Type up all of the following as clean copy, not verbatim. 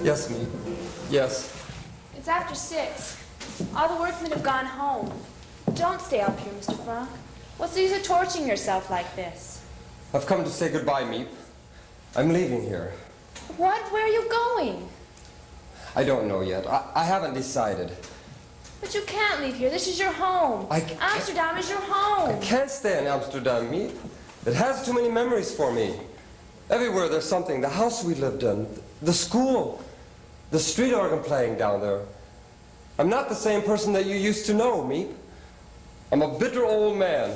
Yes, me. Yes. It's after 6. All the workmen have gone home. Don't stay up here, Mr. Frank. What's the use of torturing yourself like this? I've come to say goodbye, Meep. I'm leaving here. What? Where are you going? I don't know yet. I haven't decided. But you can't leave here. This is your home. Amsterdam is your home. I can't stay in Amsterdam, Meep. It has too many memories for me. Everywhere there's something. The house we lived in, the school, the street organ playing down there. I'm not the same person that you used to know, Meep. I'm a bitter old man.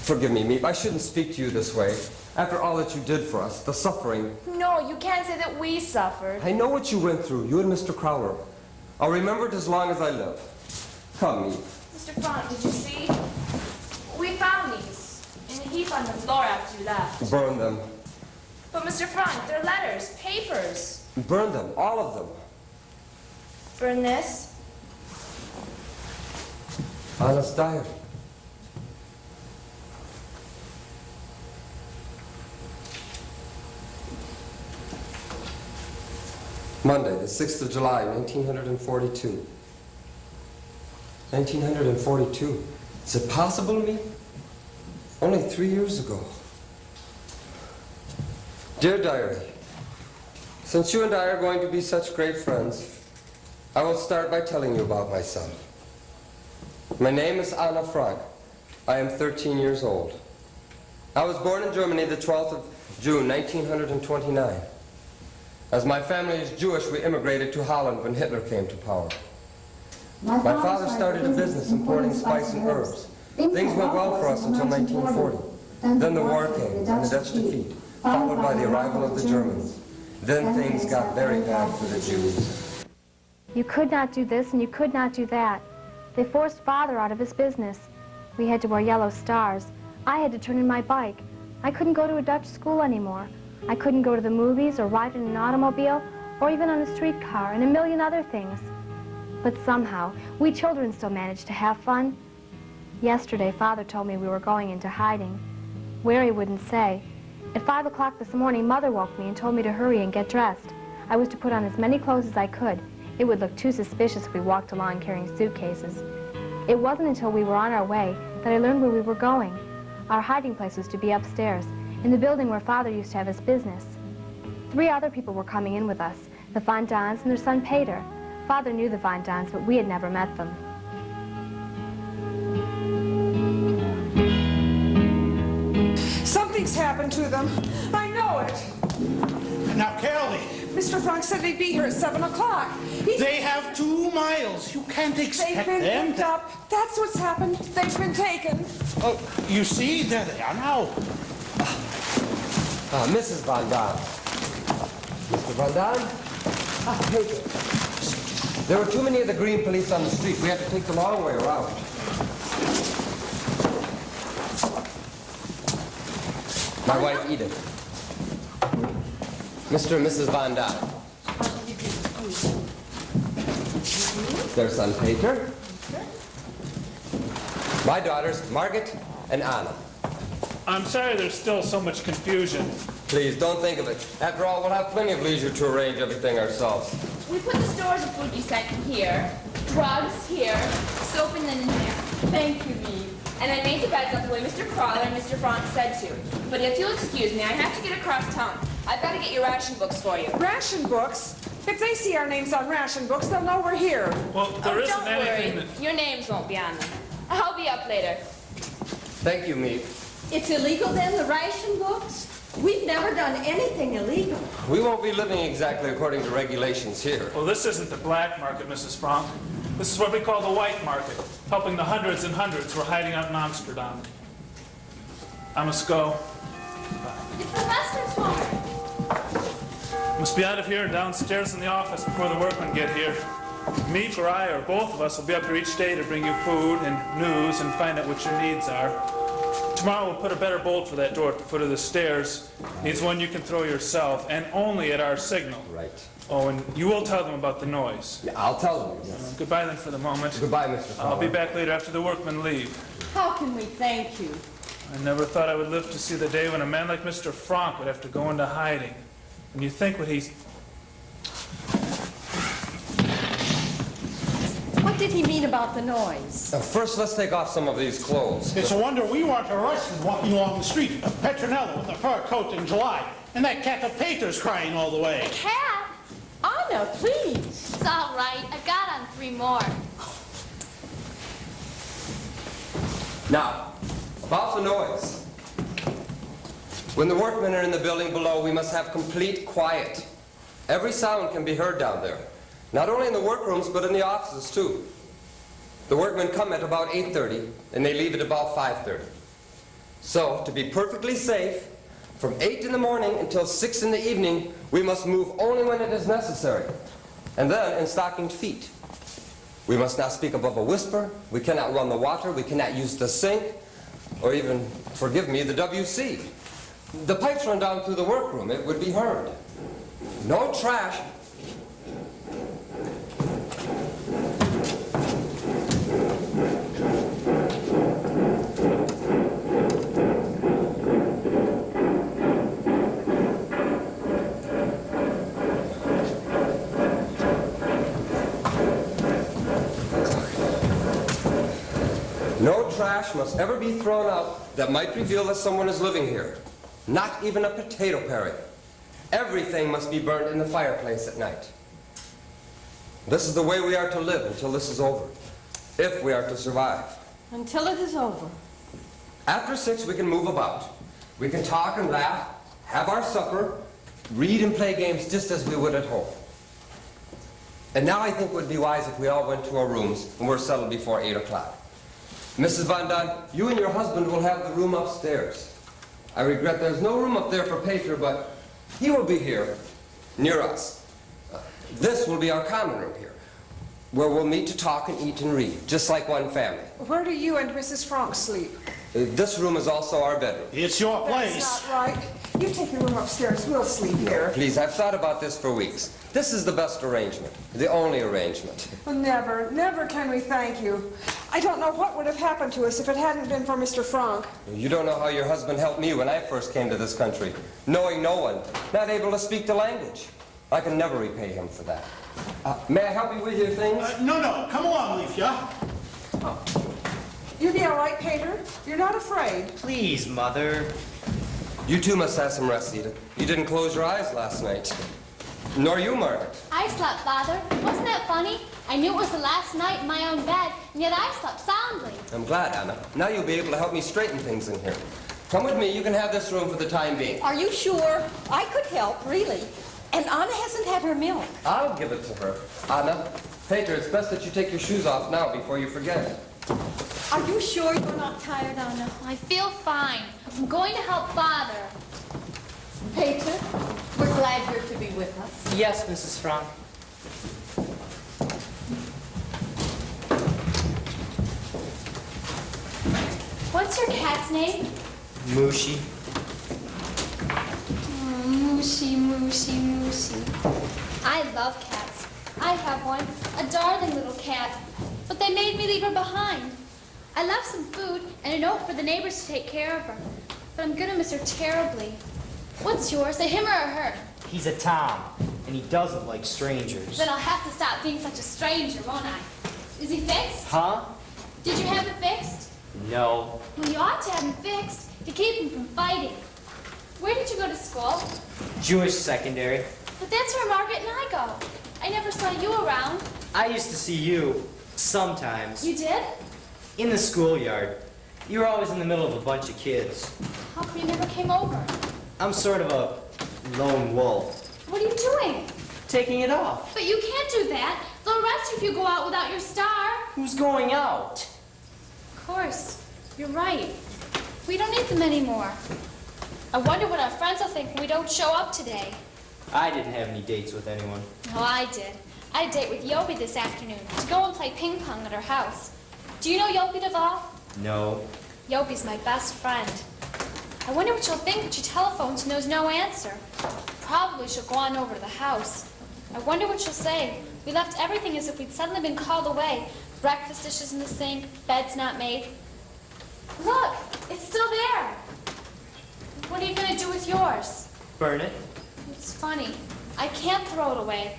Forgive me, Meep. I shouldn't speak to you this way. After all that you did for us, the suffering. No, you can't say that we suffered. I know what you went through, you and Mr. Crowler. I'll remember it as long as I live. Come, Meep. Mr. Frank, did you see? We found these in a heap on the floor after you left. Burn them. But Mr. Frank, they're letters, papers. Burn them, all of them. Burn this. Anna's diary. Monday, the 6th of July, 1942. 1942. Is it possible to me? Only 3 years ago. Dear Diary, since you and I are going to be such great friends, I will start by telling you about myself. My name is Anna Frank. I am 13 years old. I was born in Germany the 12th of June, 1929. As my family is Jewish, we immigrated to Holland when Hitler came to power. My father started a business importing spice and herbs. Things went well for us until 1940. Then the war came and the Dutch defeat, followed by the arrival of the Germans. Then things got very bad for the Jews. You could not do this and you could not do that. They forced Father out of his business. We had to wear yellow stars. I had to turn in my bike. I couldn't go to a Dutch school anymore. I couldn't go to the movies or ride in an automobile or even on a streetcar and a million other things. But somehow, we children still managed to have fun. Yesterday, Father told me we were going into hiding. Where he wouldn't say. At 5 o'clock this morning, Mother woke me and told me to hurry and get dressed. I was to put on as many clothes as I could. It would look too suspicious if we walked along carrying suitcases. It wasn't until we were on our way that I learned where we were going. Our hiding place was to be upstairs, in the building where Father used to have his business. 3 other people were coming in with us, the Van Dans and their son Peter. Father knew the Van Dans, but we had never met them. Something's happened to them. I know it. Now, Kelly. Mr. Frank said they'd be here at 7 o'clock. They have 2 miles. You can't expect them. They've been picked up. That's what's happened. They've been taken. Oh, you see, there they are now. Mrs. Van Daan. Mr. Van Daan? Take it. There were too many of the green police on the street. We had to take the long way around. My wife, Edith. Mr. and Mrs. Van Daan. Their son, Peter. My daughters, Margaret and Anna. I'm sorry there's still so much confusion. Please, don't think of it. After all, we'll have plenty of leisure to arrange everything ourselves. We put the stores of food you sent here, drugs here, soap and linen here. Thank you, Eve. And I made the beds up the way Mr. Crawler and Mr. Frank said to. But if you'll excuse me, I have to get across town. I've got to get your ration books for you. Ration books? If they see our names on ration books, they'll know we're here. Well, there isn't don't anything worry. that... Your names won't be on them. I'll be up later. Thank you, Meep. It's illegal then, the ration books? We've never done anything illegal. We won't be living exactly according to regulations here. Well, this isn't the black market, Mrs. Frank. This is what we call the white market, helping the hundreds and hundreds who are hiding out in Amsterdam. I must go. It's the mustard woman. Must be out of here and downstairs in the office before the workmen get here. Me or I or both of us will be up here each day to bring you food and news and find out what your needs are. Tomorrow we'll put a better bolt for that door at the foot of the stairs. Needs one you can throw yourself, and only at our signal. Right. Oh, and you will tell them about the noise. Yeah, I'll tell them, yes. Goodbye then for the moment. Goodbye, Mr. Fowler. I'll be back later after the workmen leave. How can we thank you? I never thought I would live to see the day when a man like Mr. Frank would have to go into hiding. When you think what he's... What did he mean about the noise? First, let's take off some of these clothes. It's a wonder we weren't arrested walking along the street. Petronella with a fur coat in July, and that cat of Peter's crying all the way. Cat? Anna, please. It's all right. I've got on 3 more. Now, about the noise. When the workmen are in the building below, we must have complete quiet. Every sound can be heard down there. Not only in the workrooms, but in the offices, too. The workmen come at about 8:30, and they leave at about 5:30. So, to be perfectly safe, from 8 in the morning until 6 in the evening, we must move only when it is necessary, and then in stockinged feet. We must not speak above a whisper, we cannot run the water, we cannot use the sink, or even, forgive me, the WC. The pipes run down through the workroom, it would be heard. No trash. No trash must ever be thrown out that might reveal that someone is living here. Not even a potato paring. Everything must be burned in the fireplace at night. This is the way we are to live until this is over, if we are to survive. Until it is over. After 6, we can move about. We can talk and laugh, have our supper, read and play games just as we would at home. And now I think it would be wise if we all went to our rooms and were settled before 8 o'clock. Mrs. Van Daan, you and your husband will have the room upstairs. I regret there's no room up there for Peter, but he will be here, near us. This will be our common room here, where we'll meet to talk and eat and read, just like one family. Where do you and Mrs. Frank sleep? This room is also our bedroom. It's your place. That's not right. You take your room upstairs. We'll sleep here. Please, I've thought about this for weeks. This is the best arrangement, the only arrangement. Well, never, never can we thank you. I don't know what would have happened to us if it hadn't been for Mr. Frank. You don't know how your husband helped me when I first came to this country, knowing no one, not able to speak the language. I can never repay him for that. May I help you with your things? No, come along, Leafia. You'll be all right, Peter? You're not afraid? Please, Mother. You too must have some rest, Edith. You didn't close your eyes last night. Nor you, Margaret. I slept, Father. Wasn't that funny? I knew it was the last night in my own bed, and yet I slept soundly. I'm glad, Anna. Now you'll be able to help me straighten things in here. Come with me. You can have this room for the time being. Are you sure? I could help, really. And Anna hasn't had her milk. I'll give it to her. Anna, Peter, it's best that you take your shoes off now before you forget. Are you sure you're not tired, Anna? I feel fine. I'm going to help Father. Peter, we're glad you're to be with us. Yes, Mrs. Frank. What's your cat's name? Mushy. Mushy, Mushy, Mushy. I love cats. I have one, a darling little cat. But they made me leave her behind. I left some food and a note for the neighbors to take care of her. But I'm gonna miss her terribly. What's yours, a him or a her? He's a Tom, and he doesn't like strangers. Then I'll have to stop being such a stranger, won't I? Is he fixed? Huh? Did you have it fixed? No. Well, you ought to have him fixed to keep him from fighting. Where did you go to school? Jewish secondary. But that's where Margaret and I go. I never saw you around. I used to see you sometimes. You did? In the schoolyard. You were always in the middle of a bunch of kids. How come you never came over? I'm sort of a lone wolf. What are you doing? Taking it off. But you can't do that. They'll arrest you if you go out without your star. Who's going out? Of course. You're right. We don't need them anymore. I wonder what our friends will think when we don't show up today. I didn't have any dates with anyone. No, I did. I had a date with Yobi this afternoon to go and play ping pong at her house. Do you know Yobi Duvall? No. Yobi's my best friend. I wonder what she'll think when she telephones and there's no answer. Probably she'll go on over to the house. I wonder what she'll say. We left everything as if we'd suddenly been called away. Breakfast dishes in the sink, beds not made. Look, it's still there. What are you going to do with yours? Burn it. It's funny. I can't throw it away.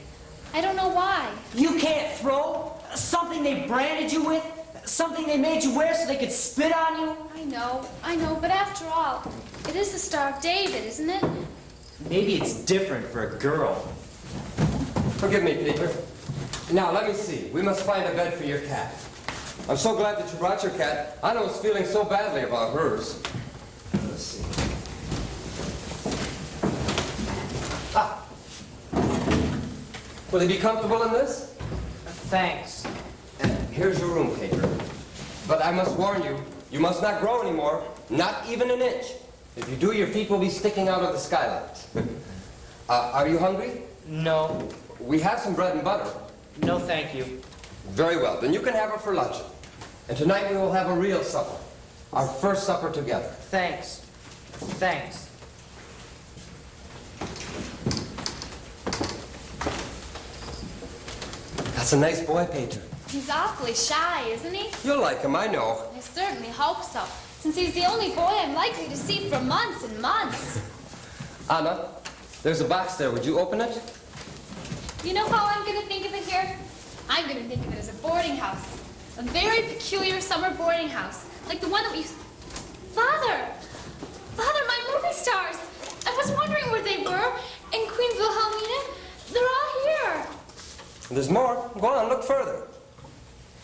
I don't know why. You can't throw something they branded you with? Something they made you wear so they could spit on you? I know, but after all, it is the Star of David, isn't it? Maybe it's different for a girl. Forgive me, Peter. Now, let me see. We must find a bed for your cat. I'm so glad that you brought your cat. Anna was feeling so badly about hers. Let's see. Ah. Will he be comfortable in this? Thanks. And here's your room, Peter. But I must warn you, you must not grow anymore, not even an inch. If you do, your feet will be sticking out of the skylight. Are you hungry? No. We have some bread and butter. No, thank you. Very well, then you can have it for lunch. And tonight we will have a real supper. Our first supper together. Thanks. Thanks. That's a nice boy, Peter. He's awfully shy, isn't he? You'll like him, I know. I certainly hope so, since he's the only boy I'm likely to see for months and months. Anna, there's a box there. Would you open it? You know how I'm going to think of it here? I'm going to think of it as a boarding house. A very peculiar summer boarding house, like the one that we... Father! Father, my movie stars! I was wondering where they were in Queen Wilhelmina. They're all here. There's more. Go on, look further.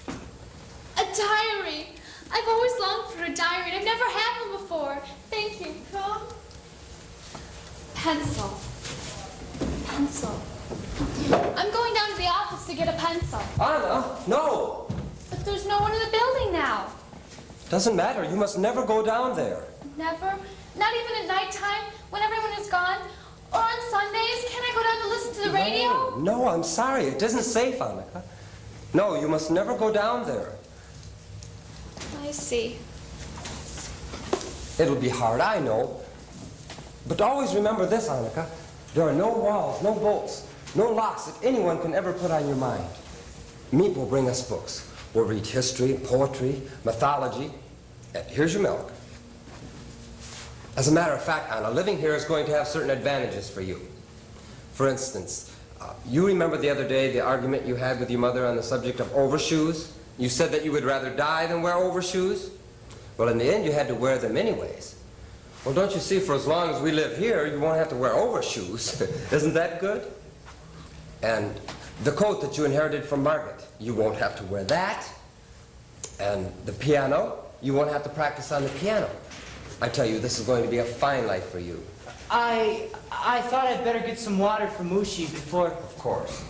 A diary. I've always longed for a diary, and I've never had one before. Thank you. Come. Pencil. Pencil. I'm going down to the office to get a pencil. Anna, no. But there's no one in the building now. Doesn't matter. You must never go down there. Never? Not even at nighttime, when everyone is gone? Or on Sundays? Can I go down to listen to the radio? No, I'm sorry. It isn't safe, Annika. No, you must never go down there. I see. It'll be hard, I know. But always remember this, Annika. There are no walls, no bolts, no locks that anyone can ever put on your mind. Meat will bring us books. We'll read history, poetry, mythology. Here's your milk. As a matter of fact, Anna, living here is going to have certain advantages for you. For instance, you remember the other day the argument you had with your mother on the subject of overshoes? You said that you would rather die than wear overshoes? Well, in the end, you had to wear them anyways. Well, don't you see, for as long as we live here, you won't have to wear overshoes. Isn't that good? And the coat that you inherited from Margaret, you won't have to wear that. And the piano, you won't have to practice on the piano. I tell you, this is going to be a fine life for you. I thought I'd better get some water for Mushi before... Of course.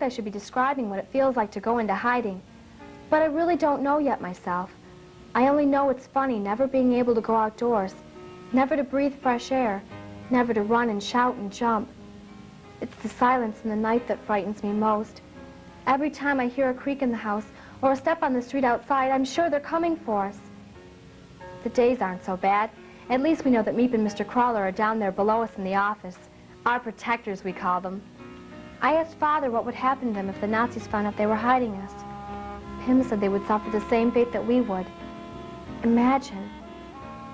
I should be describing what it feels like to go into hiding, but I really don't know yet myself. I only know it's funny never being able to go outdoors, never to breathe fresh air, never to run and shout and jump. It's the silence in the night that frightens me most. Every time I hear a creak in the house or a step on the street outside, I'm sure they're coming for us. The days aren't so bad. At least we know that Meep and Mr. Crawler are down there below us in the office. Our protectors, we call them. I asked Father what would happen to them if the Nazis found out they were hiding us. Pim said they would suffer the same fate that we would. Imagine.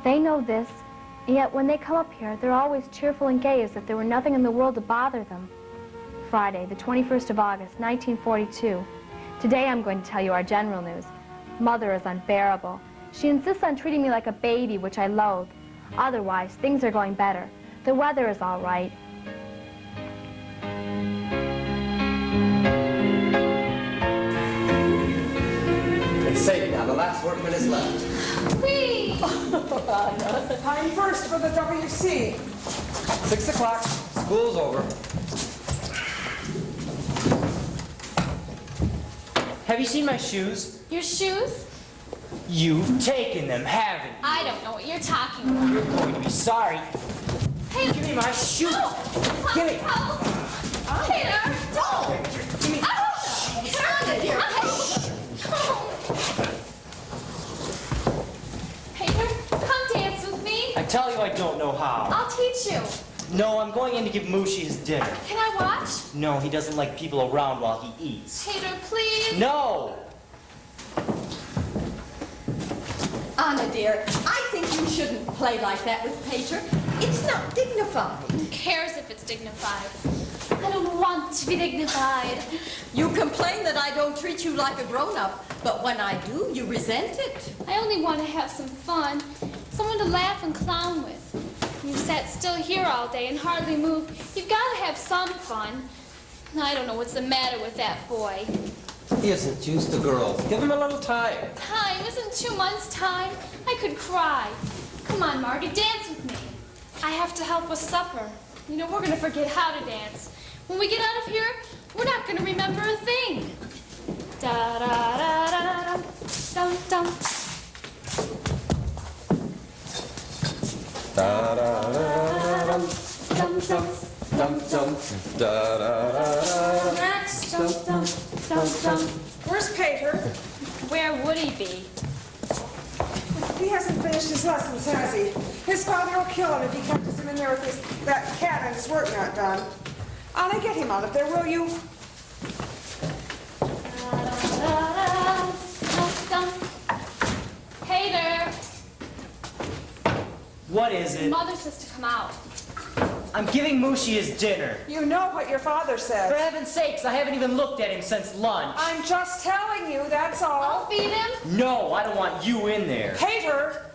They know this, and yet when they come up here, they're always cheerful and gay as if there were nothing in the world to bother them. Friday, the 21st of August, 1942. Today I'm going to tell you our general news. Mother is unbearable. She insists on treating me like a baby, which I loathe. Otherwise, things are going better. The weather is all right. It's safe now. The last workman is left. Whee! Time first for the WC. 6 o'clock. School's over. Have you seen my shoes? Your shoes? You've taken them, haven't you? I don't know what you're talking about. You're going to be sorry. Hey, Give me my shoes. Give me. Peter, don't! Give me. Peter, come dance with me. I tell you I don't know how. I'll teach you. No, I'm going in to give Moochie his dinner. Can I watch? No, he doesn't like people around while he eats. Peter, please. No! Anna, dear, I think you shouldn't play like that with Peter. It's not dignified. Who cares if it's dignified? I don't want to be dignified. You complain that I don't treat you like a grown-up, but when I do, you resent it. I only want to have some fun. Someone to laugh and clown with. You've sat still here all day and hardly moved. You've got to have some fun. I don't know what's the matter with that boy. He isn't used to girls. Give him a little time. Time isn't 2 months' time. I could cry. Come on, Margaret, dance with me. I have to help with supper. You know, we're going to forget how to dance. When we get out of here, we're not going to remember a thing. Da-da-da-da-da-dum, dum-dum. Da-da-da-da-dum. Dum-dum. Dum-dum. Da-da-da-da-dum. Next, dum-dum, dum-dum. Where's Peter? Where would he be? He hasn't finished his lessons, has he? His father will kill him if he catches him in there with that cat and his work not done. Anna, get him out of there, will you? Peter, What is it? Mother says to come out. I'm giving Moochie his dinner. You know what your father For said. heaven's sakes, I haven't even looked at him since lunch. I'm just telling you, that's I'll all. feed him. No, I don't want you in there. Peter!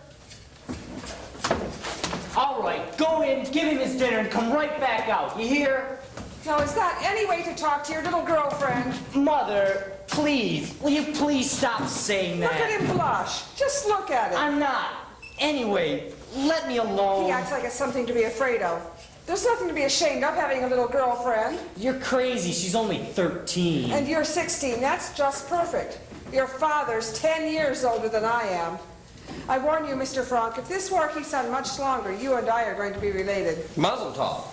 All right, go in, give him his dinner, and come right back out. You hear? Now, is that any way to talk to your little girlfriend? Mother, please, will you please stop saying that? Look at him blush. Just look at him. I'm not. Anyway, let me He alone. acts like it's something to be afraid of. There's nothing to be ashamed of having a little girlfriend. You're crazy. She's only 13. And you're 16. That's just perfect. Your father's 10 years older than I am. I warn you, Mr. Frank, if this war keeps on much longer, you and I are going to be related. Mazel tov.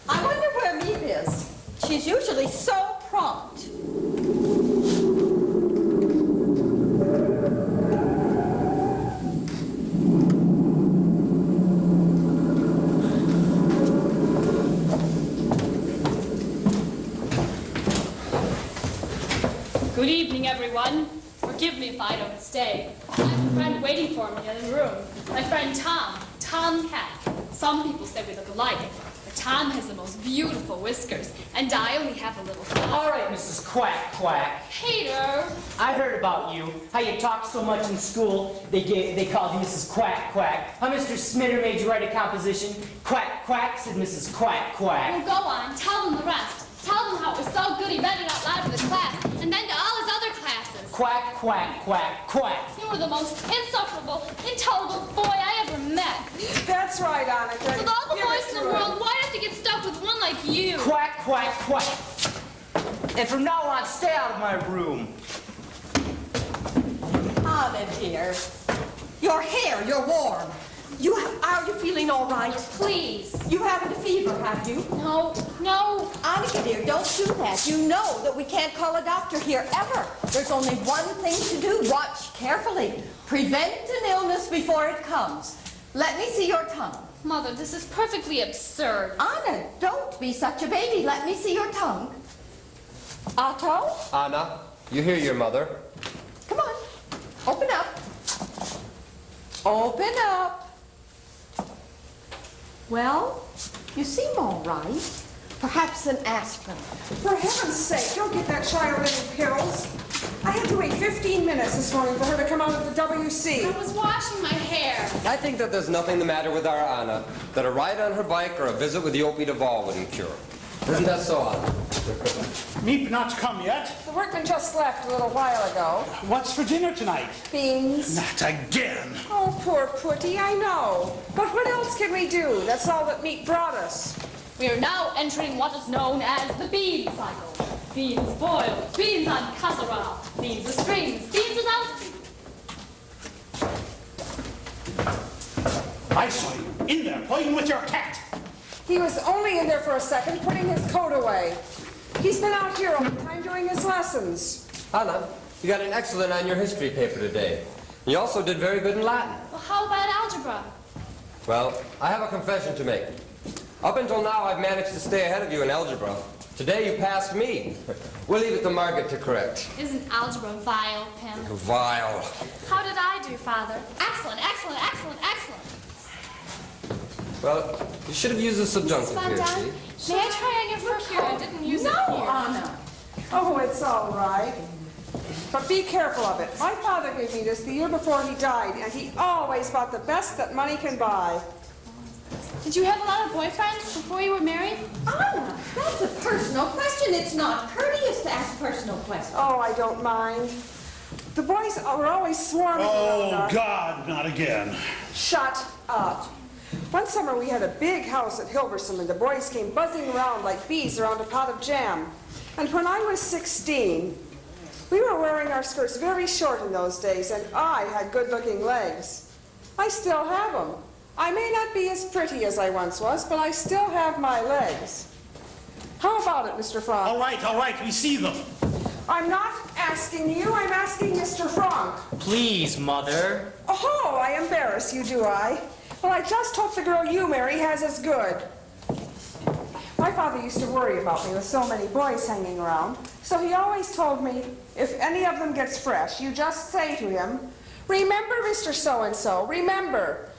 I wonder where Meep is. She's usually so prompt. Good evening, everyone. Forgive me if I don't stay. I have a friend waiting for me in the room. My friend Tom Cat. Some people say we look alike, but Tom has the most beautiful whiskers, and I only have a little fun. All right, Mrs. Quack Quack. Peter! I heard about you. How you talked so much in school. They called you Mrs. Quack Quack. How Mr. Smitter made you write a composition. Quack Quack, said Mrs. Quack Quack. Well, go on, tell them the rest. Tell them how it was so good he read it out loud to his class, and then to all his other classes. Quack Quack Quack Quack. You were the most insufferable, intolerable boy I ever met. That's right, Annika. With all the Give boys it in to the her. world, why have to get stuck with one like you? Quack Quack Quack. And from now on, stay out of my room. Anna, dear. Your hair, you're warm. Are you feeling all right? Please. You haven't a fever, have you? No. Annika, dear, don't do that. You know that we can't call a doctor here ever. There's only one thing to do. Watch carefully. Prevent an illness before it comes. Let me see your tongue. Mother, this is perfectly absurd. Anna, don't be such a baby. Let me see your tongue. Otto, Anna, you hear your mother. come on. Open up. Open up. Well, you seem all right. Perhaps an aspirin. For heaven's sake, don't give that child any pills. I had to wait 15 minutes this morning for her to come out of the WC. I was washing my hair. I think that there's nothing the matter with our Anna that a ride on her bike or a visit with the Opie Duvall wouldn't cure. Isn't that so, Anna? Meep not come yet. The workman just left a little while ago. What's for dinner tonight? Beans. Not again. Oh, poor Putty, I know. But what else can we do? That's all that meat brought us. We are now entering what is known as the bean cycle. Beans boiled, beans on casserole, beans with strings, beans without. I saw you in there playing with your cat. He was only in there for a second, putting his coat away. He's been out here all the time doing his lessons. Anna, you got an excellent on your history paper today. You also did very good in Latin. Well, how about algebra? Well, I have a confession to make. Up until now, I've managed to stay ahead of you in algebra. Today, you passed me. We'll leave it to Margaret to correct. Isn't algebra vile, Pim? Vile. How did I do, Father? Excellent, excellent, excellent, excellent. Well, you should have used the subjunctive Fun here, done? see? May I try on your first Here, I didn't use it No, here. Anna. Oh, it's all right. But be careful of it. My father gave me this the year before he died, and he always bought the best that money can buy. Did you have a lot of boyfriends before you were married? Anna, that's a personal question. It's not courteous to ask personal questions. Oh, I don't mind. The boys were always swarming around Oh, us. God, not again. Shut up. One summer we had a big house at Hilversum, and the boys came buzzing around like bees around a pot of jam. And when I was 16, we were wearing our skirts very short in those days, and I had good-looking legs. I still have them. I may not be as pretty as I once was, but I still have my legs. How about it, Mr. Frank? All right, we see them. I'm not asking you, I'm asking Mr. Frank. Please, Mother. Oh, I embarrass you, do I? Well, I just hope the girl you marry has as good. My father used to worry about me with so many boys hanging around, so he always told me, if any of them gets fresh, you just say to him, remember, Mr. So-and-so, remember,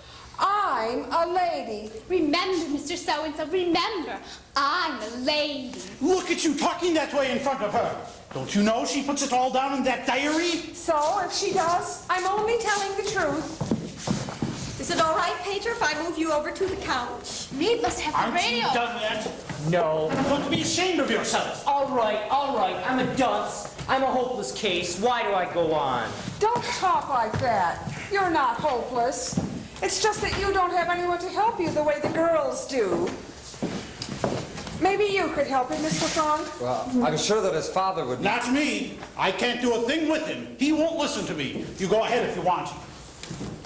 I'm a lady. Remember, Mr. So-and-so, remember, I'm a lady. Look at you talking that way in front of her. Don't you know she puts it all down in that diary? So, if she does, I'm only telling the truth. Is it all right, Peter, if I move you over to the couch? Mead must have the Aren't radio. you done yet? No. Don't be ashamed of yourself. All right. I'm a dunce. I'm a hopeless case. Why do I go on? Don't talk like that. You're not hopeless. It's just that you don't have anyone to help you the way the girls do. Maybe you could help him, Mr. Frank? Well, I'm sure that his father would be... Not me. I can't do a thing with him. He won't listen to me. You go ahead if you want.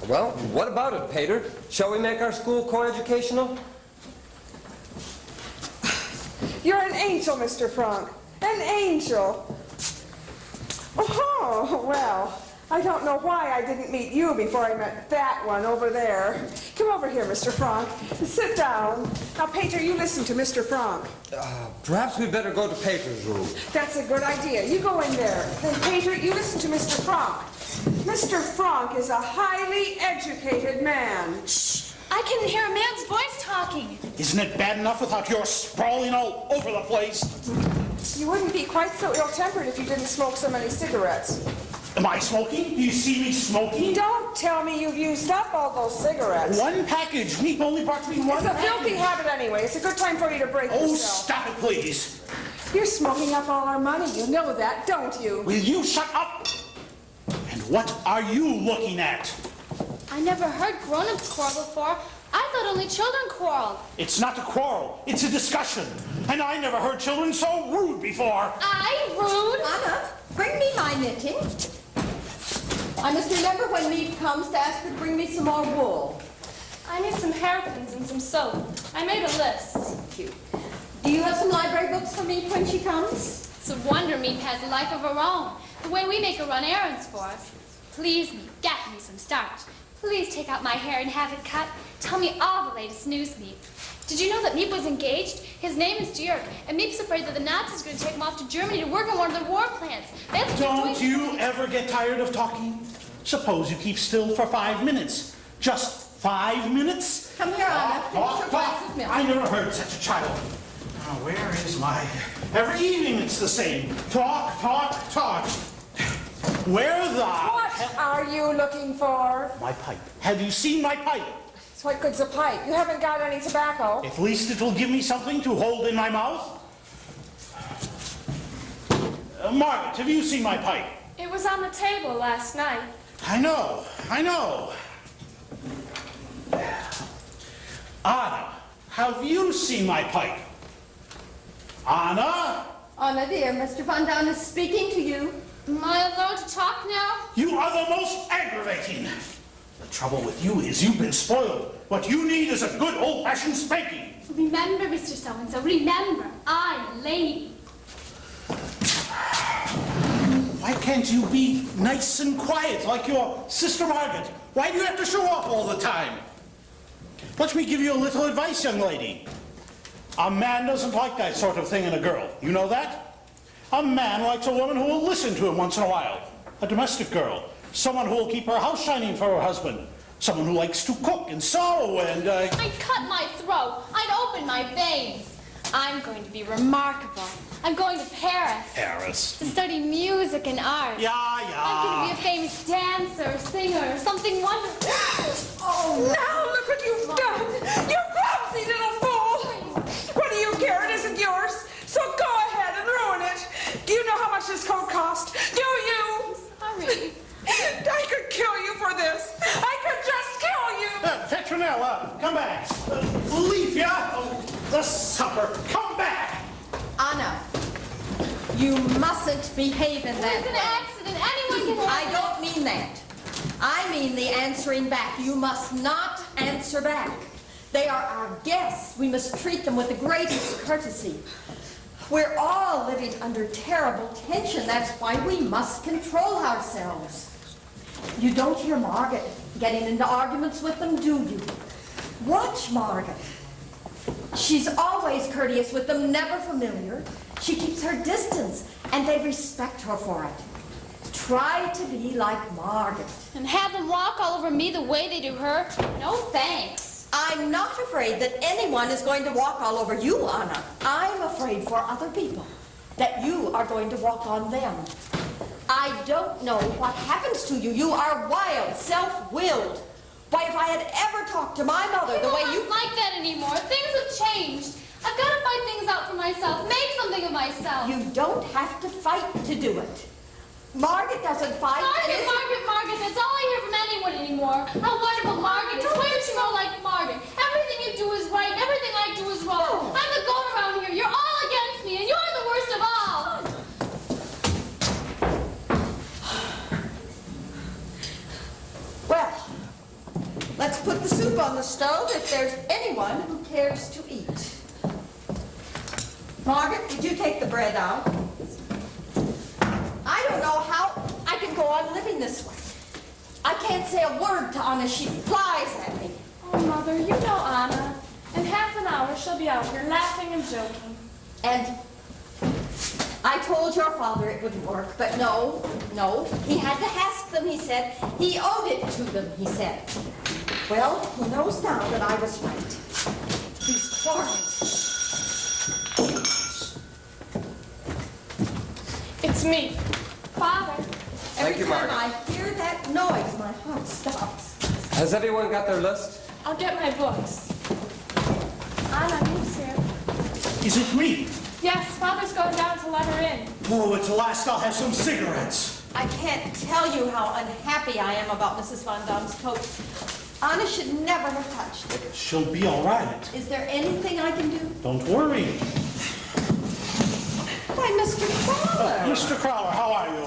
Well, what about it, Pater? Shall we make our school coeducational? You're an angel, Mr. Frank. An angel. Oh, well, I don't know why I didn't meet you before I met that one over there. Come over here, Mr. Frank. Sit down. Now, Pater, you listen to Mr. Frank. Perhaps we'd better go to Pater's room. That's a good idea. You go in there. Then, Pater, you listen to Mr. Frank. Mr. Frank is a highly educated man. Shh! I can hear a man's voice talking. Isn't it bad enough without your sprawling all over the place? You wouldn't be quite so ill-tempered if you didn't smoke so many cigarettes. Am I smoking? Do you see me smoking? Don't tell me you've used up all those cigarettes. One package. Meep only brought me one It's a package. filthy habit anyway. It's a good time for you to break Oh, yourself. stop it, please. You're smoking up all our money. You know that, don't you? Will you shut up? And what are you looking at? I never heard grown-ups quarrel before. I thought only children quarreled. It's not a quarrel. It's a discussion. And I never heard children so rude before. Rude? Anna, bring me my knitting. I must remember when Meep comes to ask her to bring me some more wool. I need some hairpins and some soap. I made a list. Thank you. Do you have some library books for Meep when she comes? It's a wonder Meep has a life of her own. The way we make her run errands for us. Please, Meep, get me some starch. Please take out my hair and have it cut. Tell me all the latest news, Meep. Did you know that Meep was engaged? His name is Jörg, and Meep's afraid that the Nazis are going to take him off to Germany to work on one of their war plants. Don't you ever get tired of talking? Suppose you keep still for 5 minutes. Just 5 minutes? Come here, Anna. Finish your glass of milk. I never heard such a child. Now, where is my... Every evening it's the same. Talk, talk, talk. Where the... What are you looking for? My pipe. Have you seen my pipe? So what good's a pipe? You haven't got any tobacco. At least it will give me something to hold in my mouth. Margaret, have you seen my pipe? It was on the table last night. I know, I know. Anna, have you seen my pipe? Anna? Anna, dear, Mr. Van Daan is speaking to you. Am I allowed to talk now? You are the most aggravating. The trouble with you is you've been spoiled. What you need is a good old-fashioned spanking. Remember, Mr. So-and-so, remember, I'm a lady. Why can't you be nice and quiet like your sister Margaret? Why do you have to show off all the time? Let me give you a little advice, young lady. A man doesn't like that sort of thing in a girl. You know that? A man likes a woman who will listen to him once in a while. A domestic girl. Someone who will keep her house shining for her husband. Someone who likes to cook and sew and, I'd cut my throat. I'd open my veins. I'm going to be remarkable. I'm going to Paris. Paris. To study music and art. Yeah. I'm going to be a famous dancer, singer, something wonderful. Oh, now look what you've done. You clumsy little fool. What do you care? It isn't yours. So go ahead and ruin it. Do you know how much this coat cost? Do you? Sorry. I could kill you for this. I could just kill you. Petronella, come back. Leafia, the supper, come back. Anna, you mustn't behave in that It's an way. accident. Anyone can I don't mean that. I mean the answering back. You must not answer back. They are our guests. We must treat them with the greatest courtesy. We're all living under terrible tension. That's why we must control ourselves. You don't hear Margaret getting into arguments with them, do you? Watch Margaret. She's always courteous with them, never familiar. She keeps her distance, and they respect her for it. Try to be like Margaret. And have them walk all over me the way they do her? No thanks. I'm not afraid that anyone is going to walk all over you, Anna. I'm afraid for other people, that you are going to walk on them. I don't know what happens to you. You are wild, self-willed. Why, if I had ever talked to my mother the way you... I'm not like that anymore. Things have changed. I've got to fight things out for myself, make something of myself. You don't have to fight to do it. Margaret doesn't fight. Margaret, that's all I hear from anyone anymore. How wonderful Margaret is. Why aren't you more like Margaret? Everything you do is right, and everything I do is wrong. I'm the goat around here. You're all against me, and you're the worst of all. Well, let's put the soup on the stove if there's anyone who cares to eat. Margaret, would you take the bread out? I don't know how I can go on living this way. I can't say a word to Anna. She flies at me. Oh, Mother, you know Anna. In half an hour, she'll be out here laughing and joking. And I told your father it wouldn't work, but no. He had to ask them, he said. He owed it to them, he said. Well, he knows now that I was right. These quarrels. It's me. Father. Thank you, Every time Margaret. I hear that noise, my heart stops. Has everyone got their list? I'll get my books. Anna, Meep's here. Is it me? Yes, Father's going down to let her in. Oh, at last I'll have some cigarettes. I can't tell you how unhappy I am about Mrs. Van Daan's coat. Anna should never have touched it. She'll be all right. Is there anything I can do? Don't worry. Why, Mr. Crawler. Mr. Crowler, how are you?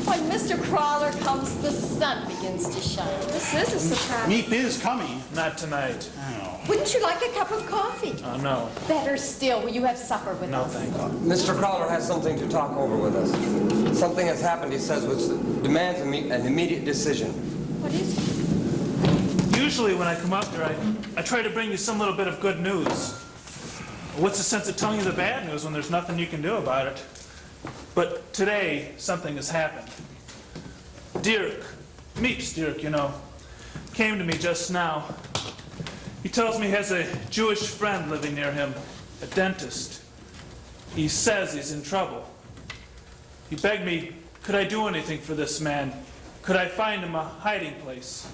When Mr. Crawler comes, the sun begins to shine. This is a surprise. Meep is coming. Not tonight. Oh. Wouldn't you like a cup of coffee? No. Better still, will you have supper with No, us? thank you. Mr. Crowler has something to talk over with us. Something has happened, he says, which demands an immediate decision. What is it? Usually when I come up here, I try to bring you some little bit of good news. What's the sense of telling you the bad news when there's nothing you can do about it? But today, something has happened. Dirk, Meep's Dirk, you know, came to me just now. He tells me he has a Jewish friend living near him. a dentist. He says he's in trouble. He begged me, could I do anything for this man? Could I find him a hiding place?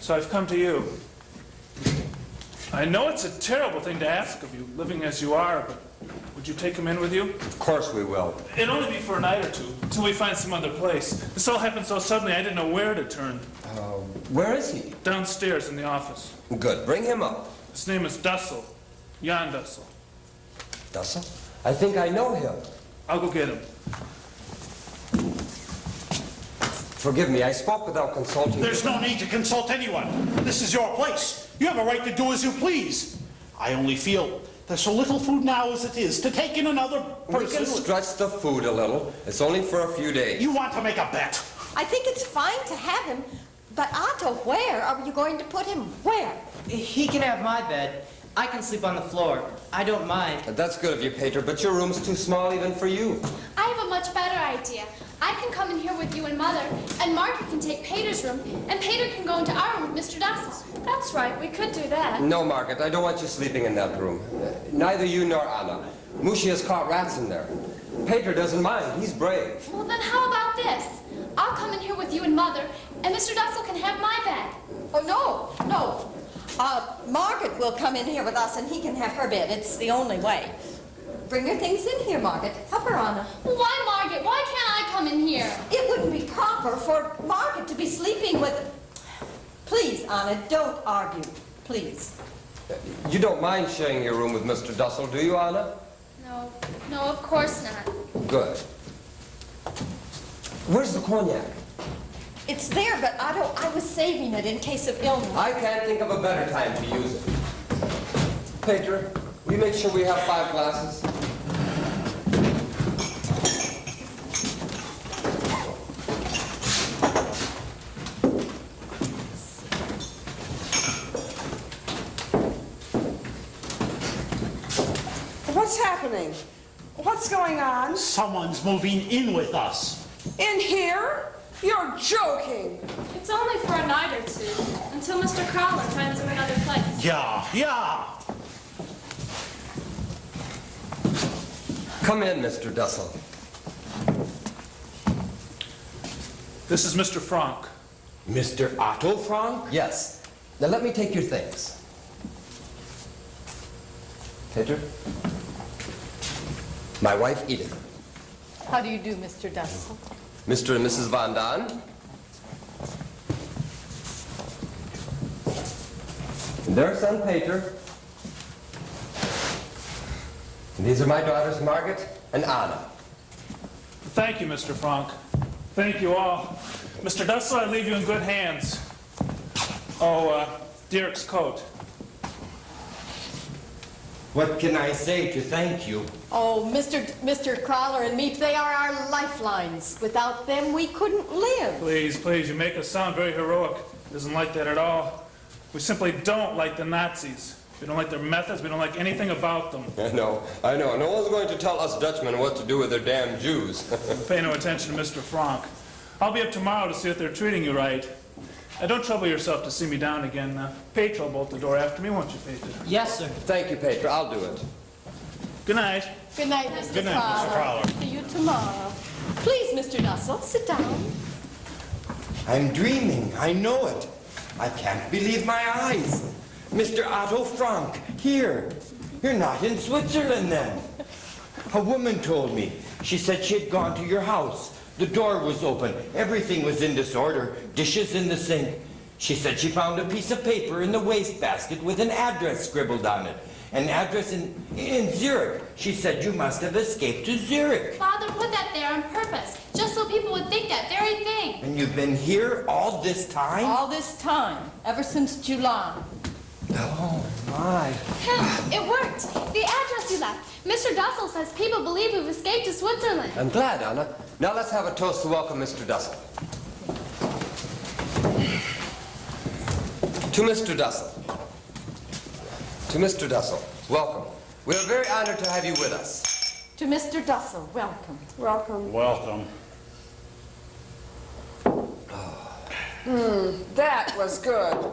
So I've come to you. I know it's a terrible thing to ask of you, living as you are, but would you take him in with you? Of course we will. It'll only be for a night or two, until we find some other place. This all happened so suddenly I didn't know where to turn. Where is he? Downstairs in the office. Good. Bring him up. His name is Dussel. Jan Dussel. Dussel? I think I know him. I'll go get him. Forgive me, I spoke without consulting you. There's no need to consult anyone. This is your place. You have a right to do as you please. I only feel there's so little food now as it is to take in another We person. can stretch the food a little. It's only for a few days. You want to make a bet? I think it's fine to have him, but Otto, where are you going to put him? Where? He can have my bed. I can sleep on the floor. I don't mind. That's good of you, Peter, but your room's too small even for you. I have a much better idea. I can come in here with you and Mother, and Margaret can take Peter's room, and Peter can go into our room with Mr. Dussel. That's right, we could do that. No, Margaret, I don't want you sleeping in that room. Neither you nor Anna. Mushi has caught rats in there. Peter doesn't mind. He's brave. Well, then how about this? I'll come in here with you and Mother, and Mr. Dussel can have my bed. Oh, no. Margaret will come in here with us, and he can have her bed. It's the only way. Bring your things in here, Margaret. Help her, Anna. Why, Margaret? Why can't I come in here? It wouldn't be proper for Margaret to be sleeping with... Please, Anna, don't argue. Please. You don't mind sharing your room with Mr. Dussel, do you, Anna? No, of course not. Good. Where's the cognac? It's there, but Otto, I was saving it in case of illness. I can't think of a better time to use it. Peter, will you make sure we have 5 glasses? What's happening? What's going on? Someone's moving in with us. In here? You're joking. It's only for a night or two, until Mr. Crowler finds him another place. Yeah. Come in, Mr. Dussel. This is Mr. Frank. Mr. Otto Frank? Yes. Now let me take your things. Peter? My wife, Edith. How do you do, Mr. Dussel? Mr. and Mrs. Van Daan. And their son, Peter. And these are my daughters, Margaret and Anna. Thank you, Mr. Frank. Thank you all. Mr. Dussel, I leave you in good hands. Oh, Dirk's coat. What can I say to thank you? Oh, Mr. Crowler and me, they are our lifelines. Without them, we couldn't live. Please, you make us sound very heroic. It isn't like that at all. We simply don't like the Nazis. We don't like their methods. We don't like anything about them. I know. No one's going to tell us Dutchmen what to do with their damn Jews. Pay no attention to Mr. Frank. I'll be up tomorrow to see if they're treating you right. Don't trouble yourself to see me down again. Petra will bolt the door after me, won't you, Petra? Yes, sir. Thank you, Petra. I'll do it. Good night. Good night, Mr. Good night, Mr. Crowler. See you tomorrow. Please, Mr. Dussel, sit down. I'm dreaming. I know it. I can't believe my eyes. Mr. Otto Frank, here. You're not in Switzerland then. A woman told me. She said she had gone to your house. The door was open. Everything was in disorder. Dishes in the sink. She said she found a piece of paper in the wastebasket with an address scribbled on it. An address in Zurich. She said you must have escaped to Zurich. Father put that there on purpose, just so people would think that very thing. And you've been here all this time? All this time, ever since July. Oh, my. It worked. The address you left. Mr. Dussel says people believe we've escaped to Switzerland. I'm glad, Anna. Now let's have a toast to welcome Mr. Dussel. To Mr. Dussel. To Mr. Dussel, welcome. We are very honored to have you with us. To Mr. Dussel, welcome. Welcome. Welcome. That was good.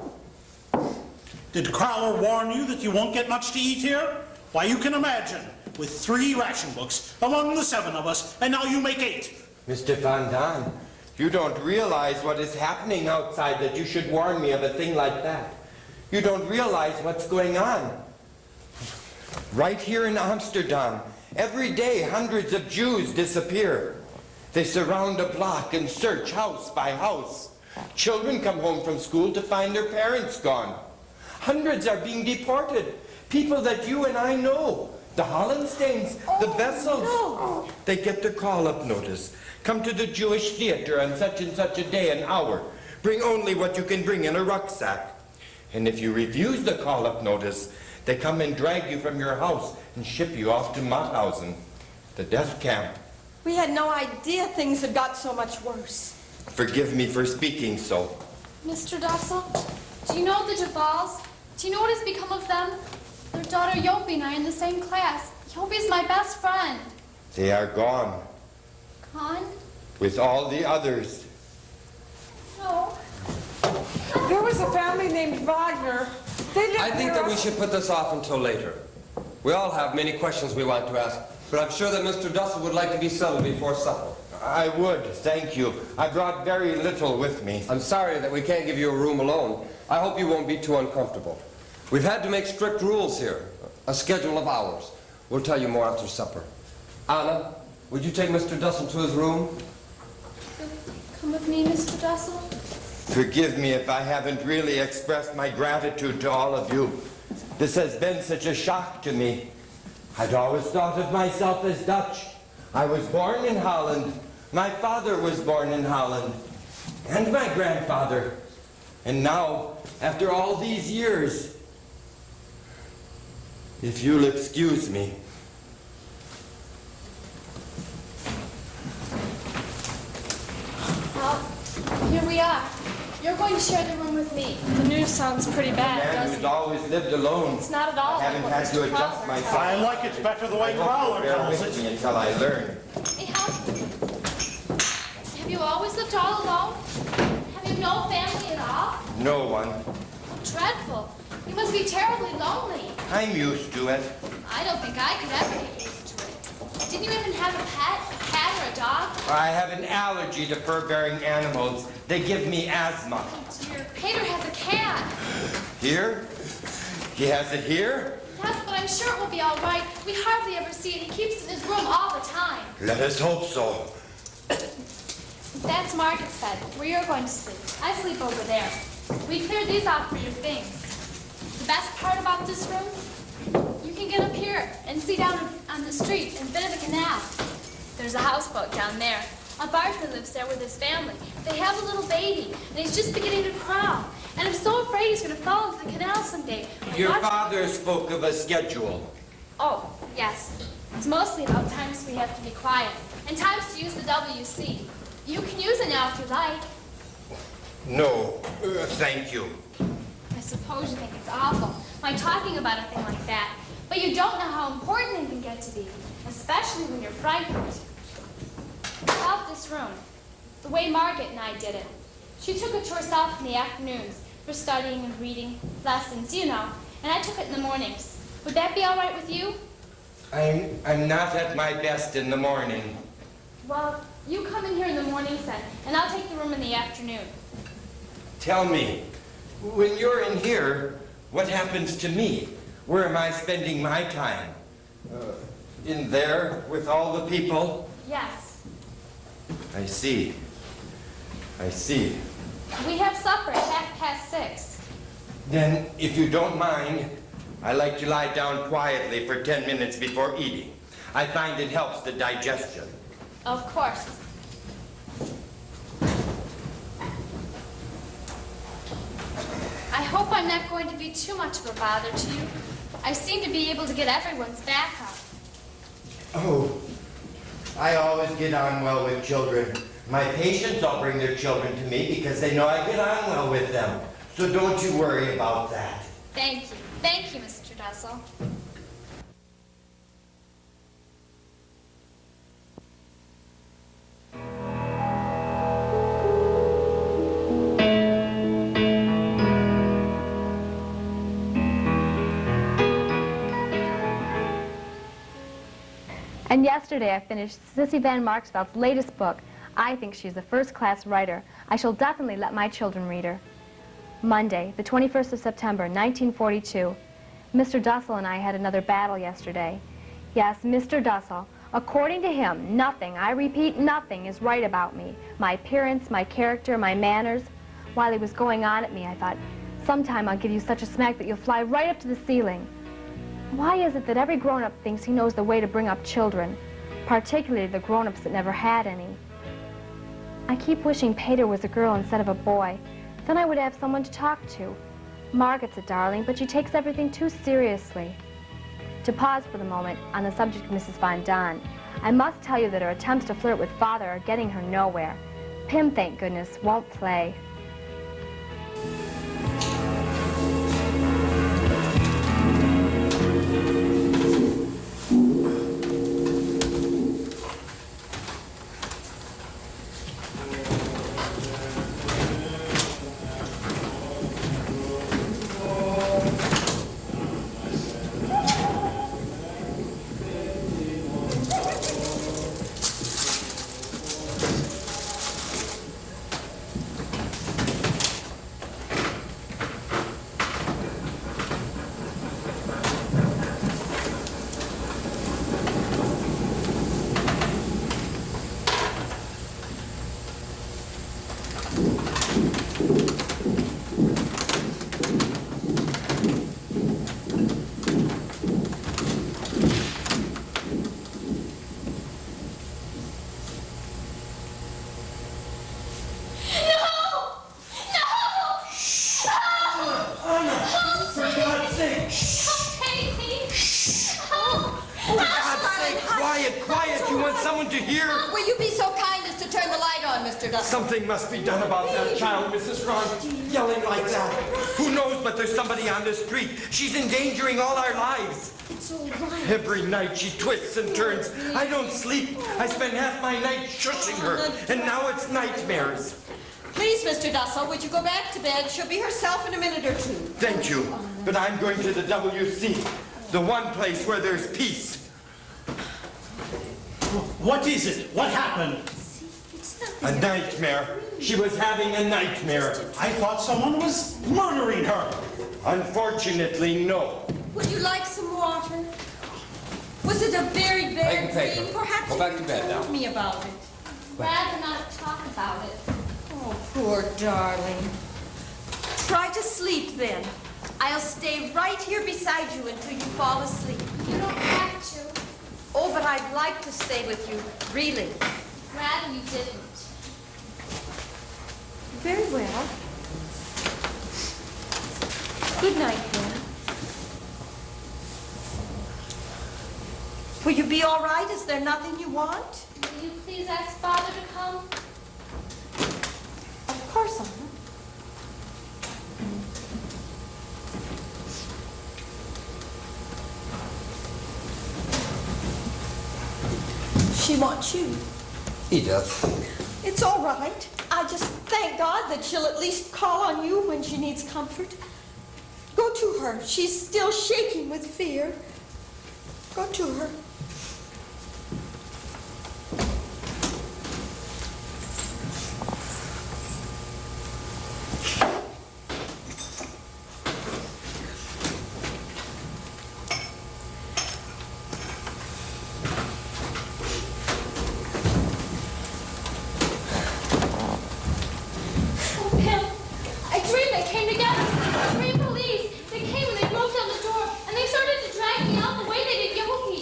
Did Crowler warn you that you won't get much to eat here? Why, you can imagine, with 3 ration books among the 7 of us, and now you make 8. Mr. Van Daan, you don't realize what is happening outside that you should warn me of a thing like that. You don't realize what's going on. Right here in Amsterdam, every day hundreds of Jews disappear. They surround a block and search house by house. Children come home from school to find their parents gone. Hundreds are being deported. People that you and I know. The Hollensteins, the Vessels. No. They get their call-up notice. Come to the Jewish theater on such and such a day and hour. Bring only what you can bring in a rucksack. And if you refuse the call-up notice, they come and drag you from your house and ship you off to Mauthausen, the death camp. We had no idea things had got so much worse. Forgive me for speaking so. Mr. Dussel, do you know the Javals? Do you know what has become of them? Their daughter Yopi and I are in the same class. Yopi's my best friend. They are gone, Gone? with all the others. No. There was a family named Wagner. They lived I think near that we us. should put this off until later. We all have many questions we want to ask, but I'm sure that Mr. Dussel would like to be settled before supper. I would, thank you. I brought very little with me. I'm sorry that we can't give you a room alone. I hope you won't be too uncomfortable. We've had to make strict rules here, a schedule of hours. We'll tell you more after supper. Anna, would you take Mr. Dussel to his room? Come with me, Mr. Dussel. Forgive me if I haven't really expressed my gratitude to all of you. This has been such a shock to me. I'd always thought of myself as Dutch. I was born in Holland. My father was born in Holland. And my grandfather. And now, after all these years, if you'll excuse me. Well, here we are. You're going to share the room with me. The news sounds pretty A bad, man doesn't who's it? always lived alone. It's not at all I haven't like had what to Mr. adjust Crowther myself. I like it better the way I hope Crowler you'll bear tells with it. me until I learn. Hey, have you always lived all alone? Have you no family at all? No one. Dreadful. You must be terribly lonely. I'm used to it. I don't think I could ever get used to it. Didn't you even have a cat or a dog? I have an allergy to fur-bearing animals. They give me asthma. Oh dear, Peter has a cat. Here? He has it here? Yes, but I'm sure it will be all right. We hardly ever see it. He keeps it in his room all the time. Let us hope so. That's Margaret's bed, where you're going to sleep. I sleep over there. We cleared these out for your things. The best part about this room, you can get up here and see down on the street in the bit of the canal. There's a houseboat down there. A Bartley lives there with his family. They have a little baby, and he's just beginning to crawl. And I'm so afraid he's going to fall into the canal someday. Your father spoke of a schedule. Oh, yes. It's mostly about times we have to be quiet, and times to use the WC. You can use it now if you like. No, thank you. I suppose you think it's awful, my talking about a thing like that. But you don't know how important it can get to be, especially when you're frightened. About this room, the way Margaret and I did it. She took it to herself in the afternoons for studying and reading, lessons, you know, and I took it in the mornings. Would that be all right with you? I'm not at my best in the morning. Well, you come in here in the mornings then, and I'll take the room in the afternoon. Tell me, when you're in here, what happens to me? Where am I spending my time? In there with all the people? Yes. I see. I see. We have supper at 6:30. Then, if you don't mind, I like to lie down quietly for 10 minutes before eating. I find it helps the digestion. Of course. I hope I'm not going to be too much of a bother to you. I seem to be able to get everyone's back up. Oh, I always get on well with children. My patients all bring their children to me because they know I get on well with them. So don't you worry about that. Thank you. Thank you, Mr. Dussel. And yesterday I finished Sissy Van Marksveld's latest book. I think she's a first-class writer. I shall definitely let my children read her. Monday, the 21st of September, 1942. Mr. Dussel and I had another battle yesterday. Yes, Mr. Dussel. According to him, nothing, I repeat, nothing is right about me. My appearance, my character, my manners. While he was going on at me, I thought, sometime I'll give you such a smack that you'll fly right up to the ceiling. Why is it that every grown-up thinks he knows the way to bring up children, particularly the grown-ups that never had any? I keep wishing Peter was a girl instead of a boy. Then I would have someone to talk to. Margaret's a darling, but she takes everything too seriously. To pause for the moment on the subject of Mrs. Von Don, I must tell you that her attempts to flirt with Father are getting her nowhere. Pim, thank goodness, won't play. Something must be done about that child, Mrs. Frank. Yelling like that. Who knows but there's somebody on the street. She's endangering all our lives. It's all right. Every night she twists and turns. I don't sleep. I spend half my night shushing her. And now it's nightmares. Please, Mr. Dussel, would you go back to bed? She'll be herself in a minute or two. Thank you. But I'm going to the WC. The one place where there's peace. What is it? What happened? A nightmare. She was having a nightmare. I thought someone was murdering her. Unfortunately, no. Would you like some water? Was it a very bad dream? Perhaps Go back to bed now. told me about it. Rather not talk about it. Oh, poor darling. Try to sleep then. I'll stay right here beside you until you fall asleep. You don't have to. Oh, but I'd like to stay with you, really. Rather you didn't. Very well. Good night, then. Will you be all right? Is there nothing you want? Will you please ask Father to come? Of course, Anna. She wants you. Edith. It's all right. I just thank God that she'll at least call on you when she needs comfort. Go to her. She's still shaking with fear. Go to her.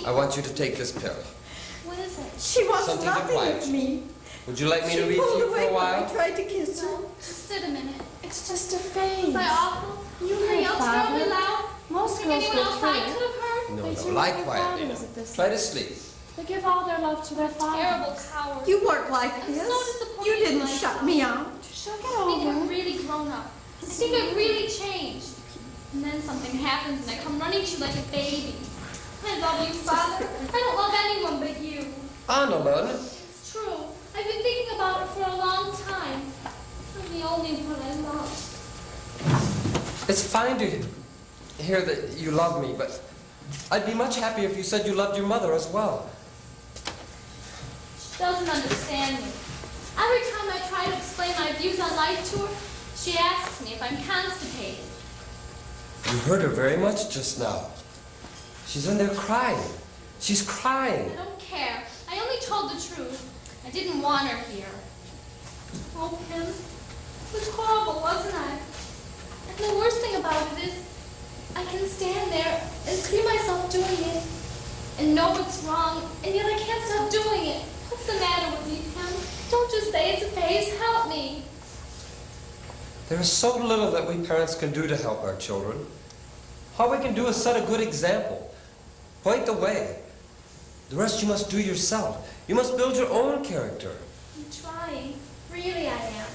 I want you to take this pill. What is it? She wants Something to nothing quiet with you. me. Would you like me to read She to pulled you for away a when I while? tried to kiss her. No, just sit a minute. It's just a phase. Was I awful? You Were heard yells Father. really loud? Most Think girls anyone would outside say. could have heard? No, They no, do lie like their quietly. fathers at this Try to sleep. They give all their love to their fathers. Terrible coward. You weren't like I'm this. so disappointed You in didn't myself. shut me out. She'll get I think over I'm it. really grown up. I think I've really changed. And then something happens and I come running to you like a baby. I love you, Father. I don't love anyone but you. Annalyn, It's true. I've been thinking about it for a long time. You're the only one I love. it's fine to hear that you love me, but I'd be much happier if you said you loved your mother as well. doesn't understand me. Every time I try to explain my views on life to her, she asks me if I'm constipated. You hurt her very much just now. She's in there crying. She's crying. I don't care. I only told the truth. I didn't want her here. Oh, Pim, it was horrible, wasn't I? And the worst thing about it is, I can stand there and see myself doing it and know it's wrong, and yet I can't stop doing it. What's the matter with me, Pim? Don't just say it's a phase. Help me. There is so little that we parents can do to help our children. All we can do is set a good example. Point the way. The rest you must do yourself. You must build your own character. I'm trying. Really, I am.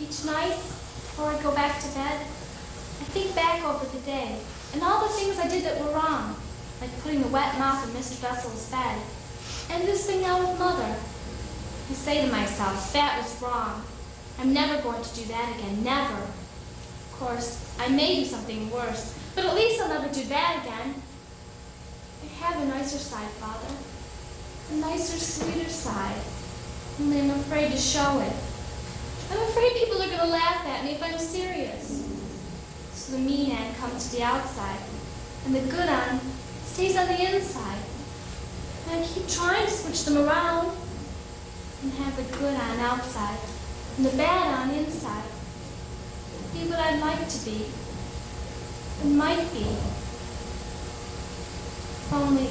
Each night, before I go back to bed, I think back over the day and all the things I did that were wrong, like putting the wet mop in Mr. Bessel's bed, and this thing now with Mother. I say to myself, that was wrong. I'm never going to do that again, never. Of course, I may do something worse, but at least I'll never do that again. I have a nicer side, Father. A nicer, sweeter side. Only I'm afraid to show it. I'm afraid people are going to laugh at me if I'm serious. So the mean end comes to the outside, and the good on stays on the inside. And I keep trying to switch them around and have the good on outside and the bad on inside. Be what I'd like to be and might be. Only.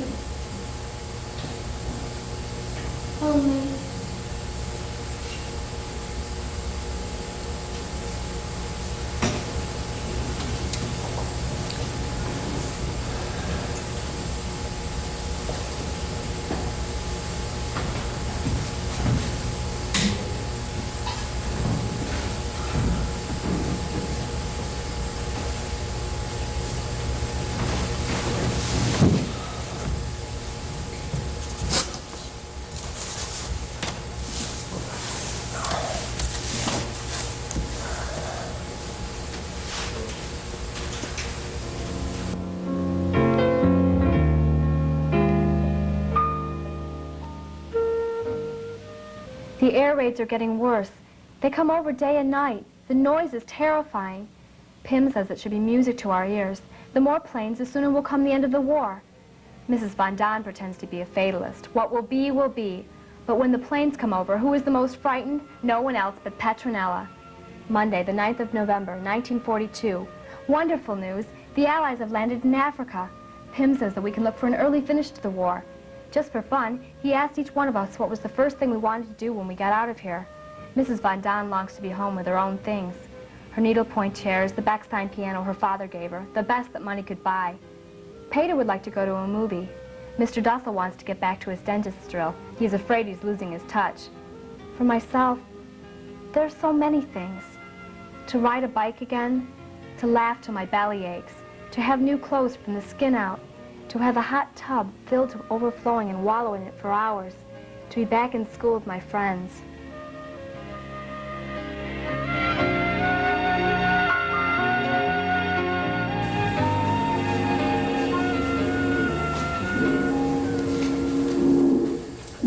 The air raids are getting worse. They come over day and night. The noise is terrifying. Pim says it should be music to our ears. The more planes, the sooner will come the end of the war. Mrs. Von Don pretends to be a fatalist. What will be, will be. But when the planes come over, who is the most frightened? No one else but Petronella. Monday, the 9th of November, 1942. Wonderful news. The Allies have landed in Africa. Pim says that we can look for an early finish to the war. Just for fun, he asked each one of us what was the first thing we wanted to do when we got out of here. Mrs. Von Don longs to be home with her own things. Her needlepoint chairs, the Bechstein piano her father gave her, the best that money could buy. Peter would like to go to a movie. Mr. Dussel wants to get back to his dentist's drill. He's afraid he's losing his touch. For myself, there are so many things. To ride a bike again, to laugh till my belly aches, to have new clothes from the skin out, to have a hot tub filled to overflowing and wallow in it for hours, to be back in school with my friends.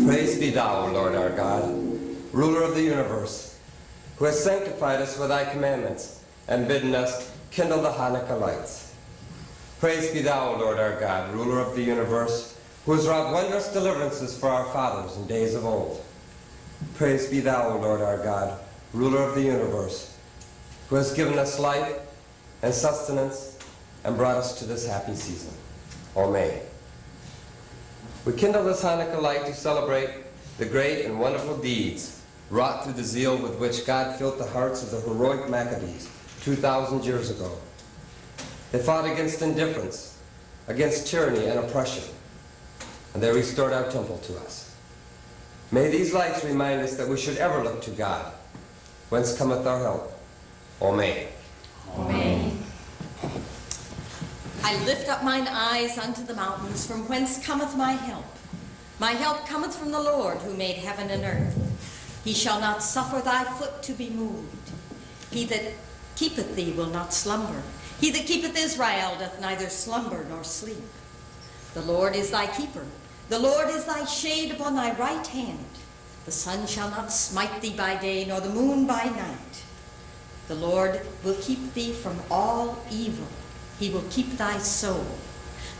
Praise be thou, O Lord our God, ruler of the universe, who has sanctified us with thy commandments and bidden us kindle the Hanukkah lights. Praise be thou, O Lord our God, ruler of the universe, who has wrought wondrous deliverances for our fathers in days of old. Praise be thou, O Lord our God, ruler of the universe, who has given us life and sustenance and brought us to this happy season. Amen. We kindle this Hanukkah light to celebrate the great and wonderful deeds wrought through the zeal with which God filled the hearts of the heroic Maccabees 2,000 years ago. They fought against indifference, against tyranny and oppression, and they restored our temple to us. May these lights remind us that we should ever look to God, whence cometh our help. Amen. Amen. I lift up mine eyes unto the mountains, from whence cometh my help. My help cometh from the Lord, who made heaven and earth. He shall not suffer thy foot to be moved. He that keepeth thee will not slumber. He that keepeth Israel doth neither slumber nor sleep. The Lord is thy keeper. The Lord is thy shade upon thy right hand. The sun shall not smite thee by day, nor the moon by night. The Lord will keep thee from all evil. He will keep thy soul.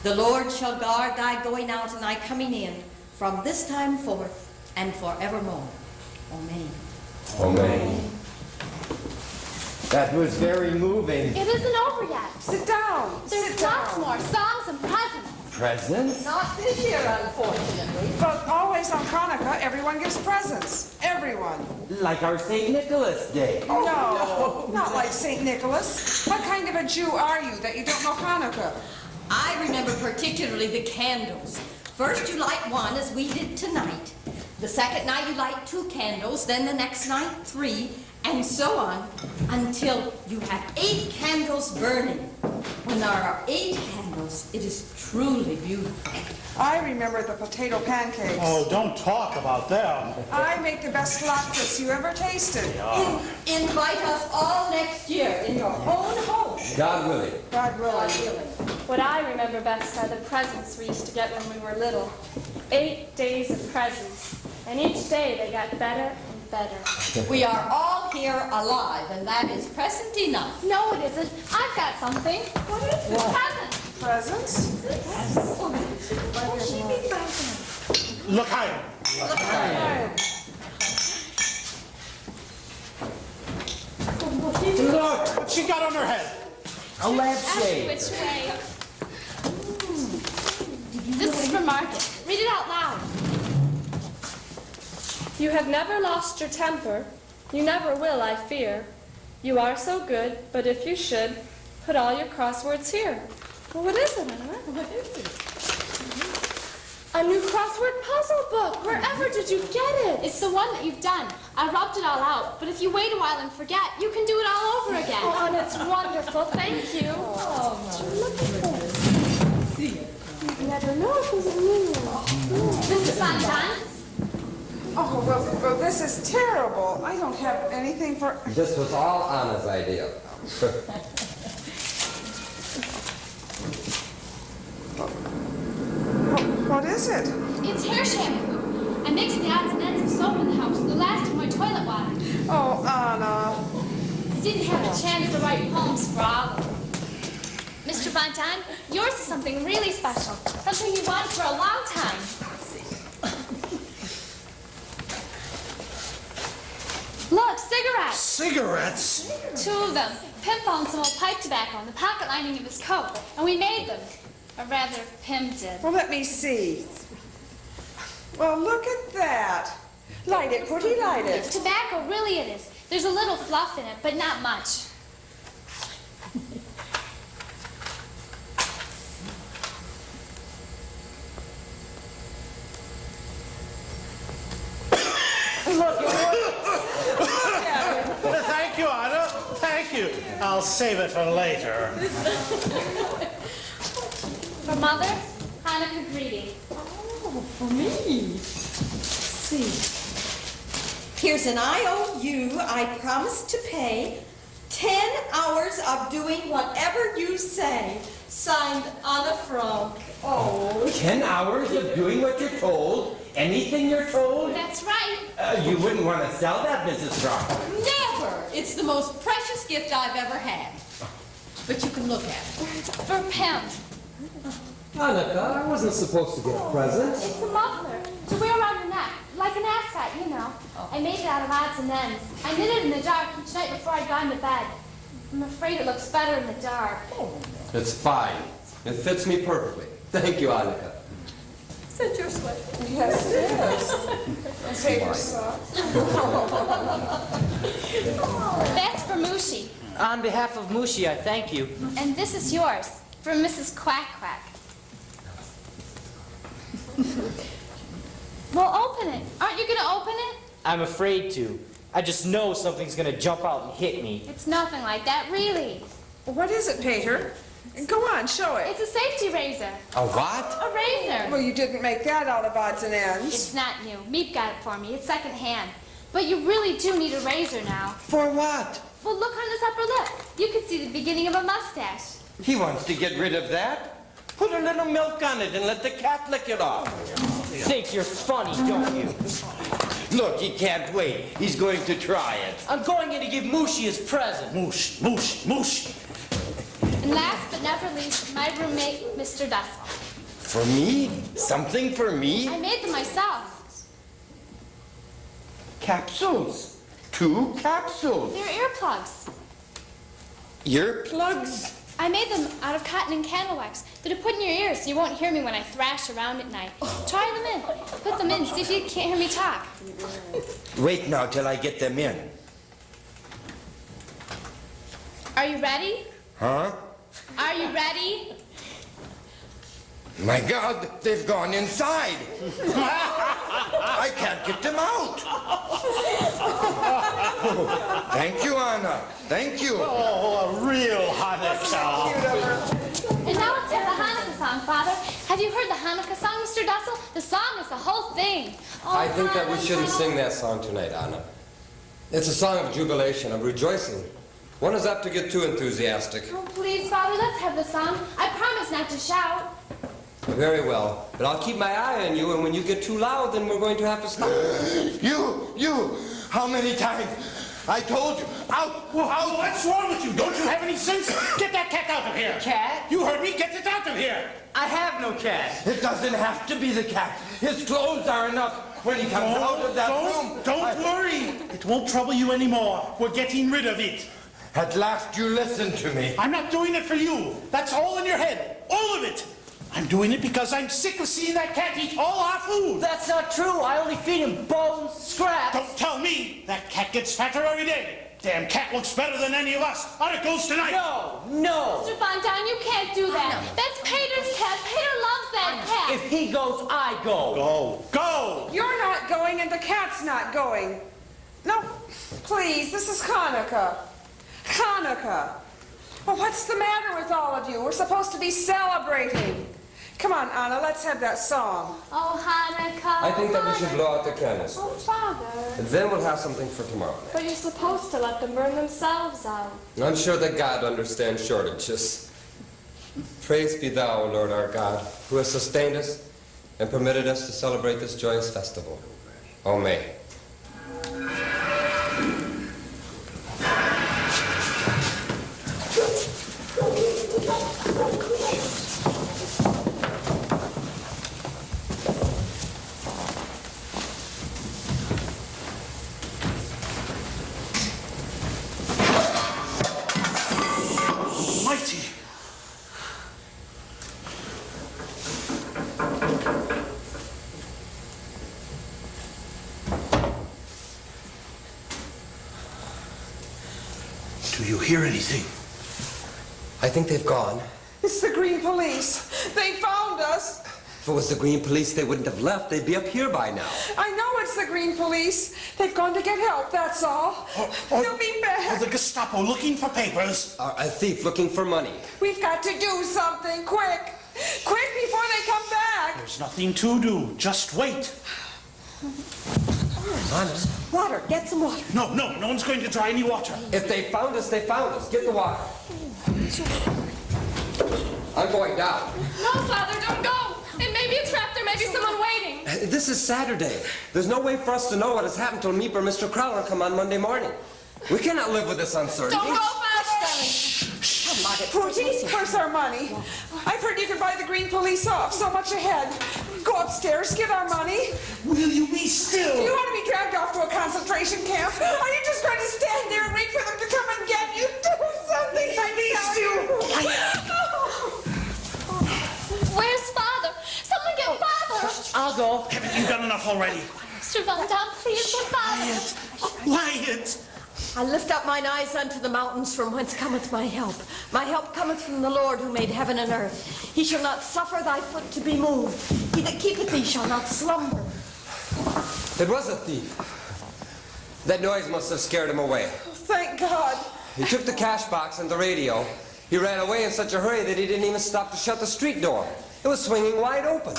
The Lord shall guard thy going out and thy coming in from this time forth and forevermore. Amen. Amen. That was very moving. It isn't over yet. Sit down. There's Sit lots down. more songs and presents. Presents? Not this year, unfortunately. But always on Hanukkah, everyone gives presents. Everyone. Like our St. Nicholas Day. No, not like St. Nicholas. What kind of a Jew are you that you don't know Hanukkah? I remember particularly the candles. First you light one, as we did tonight. The second night you light 2 candles, then the next night 3, and so on, until you have 8 candles burning. When there are 8 candles, it is truly beautiful. I remember the potato pancakes. Oh, don't talk about them. I make the best latkes you ever tasted. Invite us all next year in your own home. God willing. God willing. What I remember best are the presents we used to get when we were little. 8 days of presents. And each day they got better and better. We are all here alive, and that is present enough. No, it isn't. I've got something. What is it? Present. Presents? Look higher. Look higher. Look what she got on her head. A lampshade. Which way? This is for Margaret. Read it out loud. You have never lost your temper. You never will, I fear. You are so good, but if you should, put all your crosswords here. Well, what is it, Anna? What is it? A new crossword puzzle book. Wherever did you get it? It's the one that you've done. I rubbed it all out, but if you wait a while and forget, you can do it all over again. Oh, and it's wonderful. Thank you. Oh, Look at this. You never know if it's a new one. This is fun, John. Oh, well, this is terrible. I don't have anything for... This was all Anna's idea. What is it? It's hair shampoo. I mixed the odds and ends of soap in the house. They'll last in my toilet water. Oh, Anna. Didn't have a chance to write poems for all of them. Mr. Fontaine, yours is something really special. Something you wanted for a long time. Look, cigarettes. Cigarettes? 2 of them. Pim found some old pipe tobacco in the pocket lining of his coat, and we made them. Or rather, Pim did. Well, let me see. Well, look at that. Light it, Putty, light It's it. tobacco, really it is. There's a little fluff in it, but not much. Thank you, Anna. Thank you. I'll save it for later. For Mother, Hanukkah greeting. Oh, for me. See. Here's an IOU I promise to pay. 10 hours of doing whatever you say. Signed, Anna Frank. Oh. 10 hours of doing what you're told? Anything you're told? That's right. You wouldn't want to sell that, Mrs. Rock. Never. It's the most precious gift I've ever had. But you can look at it. For Pim. Hanukkah, I wasn't supposed to get a present. It's a muffler to wear around your neck, like an ascot, you know. I made it out of odds and ends. I knit it in the dark each night before I'd gone to bed. I'm afraid it looks better in the dark. It's fine. It fits me perfectly. Thank you, Annika. Is that your sweater? Yes, it is. And paper socks. That's for Mushi. On behalf of Mushi, I thank you. And this is yours, from Mrs. Quack Quack. Well, open it. Aren't you going to open it? I'm afraid to. I just know something's gonna jump out and hit me. It's nothing like that, really. What is it, Pater? Go on, show it. It's a safety razor. A what? A razor. Well, you didn't make that out of odds and ends. It's not new. Meep got it for me. It's second hand. But you really do need a razor now. For what? Well, look on his upper lip. You can see the beginning of a mustache. He wants to get rid of that? Put a little milk on it and let the cat lick it off. Think you're funny, don't you? Look, he can't wait. He's going to try it. I'm going in to give Mooshy his present. Mooshy. And last but never least, my roommate, Mr. Dussel. For me? Something for me? I made them myself. Capsules. 2 capsules. They're earplugs. Earplugs? I made them out of cotton and candle wax. They're to put in your ears so you won't hear me when I thrash around at night. Try them in. Put them in. See if you can't hear me talk. Wait now till I get them in. Are you ready? Huh? Are you ready? My God, they've gone inside. I can't get them out. Thank you, Anna. Thank you. Oh, a real Hanukkah. And now let's have the Hanukkah song, Father. Have you heard the Hanukkah song, Mr. Dussel? The song is the whole thing. Oh, I think that we shouldn't sing that song tonight, Anna. It's a song of jubilation, of rejoicing. One is apt to get too enthusiastic. Oh, please, Father, let's have the song. I promise not to shout. Very well, but I'll keep my eye on you, and when you get too loud, then we're going to have to stop. You! How many times? I told you. Out! What's wrong with you? Don't you have any sense? Get that cat out of here. Cat? You heard me. Get it out of here. I have no cat. It doesn't have to be the cat. His clothes are enough when he comes out of that room. Don't worry. It won't trouble you anymore. We're getting rid of it. At last you listen to me. I'm not doing it for you. That's all in your head. All of it. I'm doing it because I'm sick of seeing that cat eat all our food. That's not true. I only feed him bones, scraps. Don't tell me. That cat gets fatter every day. Damn cat looks better than any of us. Out it goes tonight. No. Mr. Fontaine, you can't do that. That's Pater's cat. Pater loves that cat. If he goes, I go. Go. You're not going and the cat's not going. No, please, this is Hanukkah. Hanukkah. Well, what's the matter with all of you? We're supposed to be celebrating. Come on, Anna, let's have that song. Oh, Hanukkah. I think that we should blow out the candles Oh, first. Father. And then we'll have something for tomorrow night. But you're supposed to let them burn themselves out. I'm sure that God understands shortages. Praise be thou, O Lord our God, who has sustained us and permitted us to celebrate this joyous festival. Amen. Mighty. Do you hear anything? I think they've gone. It's the Green Police. They found us. If it was the Green Police, they wouldn't have left. They'd be up here by now. I know it's the Green Police. They've gone to get help, that's all. They'll be back. The Gestapo looking for papers. A thief looking for money. We've got to do something, quick. Quick before they come back. There's nothing to do. Just wait. Honest? Water, get some water. No one's going to try any water. If they found us, they found us. Get the water. I'm going down. No, Father, don't go. It may be a trap. There may be someone waiting. This is Saturday. There's no way for us to know what has happened till Meep or Mr. Crowler come on Monday morning. We cannot live with this uncertainty. Don't go, Father. Pootie, where's our money? I've heard you can buy the Green Police off so much ahead. Go upstairs, get our money. Will you be still? Do you want to be dragged off to a concentration camp? Are you just going to stand there and wait for them to come and get you? Do something. Be still. Where's Father? Someone get Father. I'll go. Haven't you done enough already? Mr. Fontaine, please get Father. Quiet. I lift up mine eyes unto the mountains, from whence cometh my help. My help cometh from the Lord who made heaven and earth. He shall not suffer thy foot to be moved. He that keepeth thee shall not slumber. It was a thief. That noise must have scared him away. Thank God. He took the cash box and the radio. He ran away in such a hurry that he didn't even stop to shut the street door. It was swinging wide open.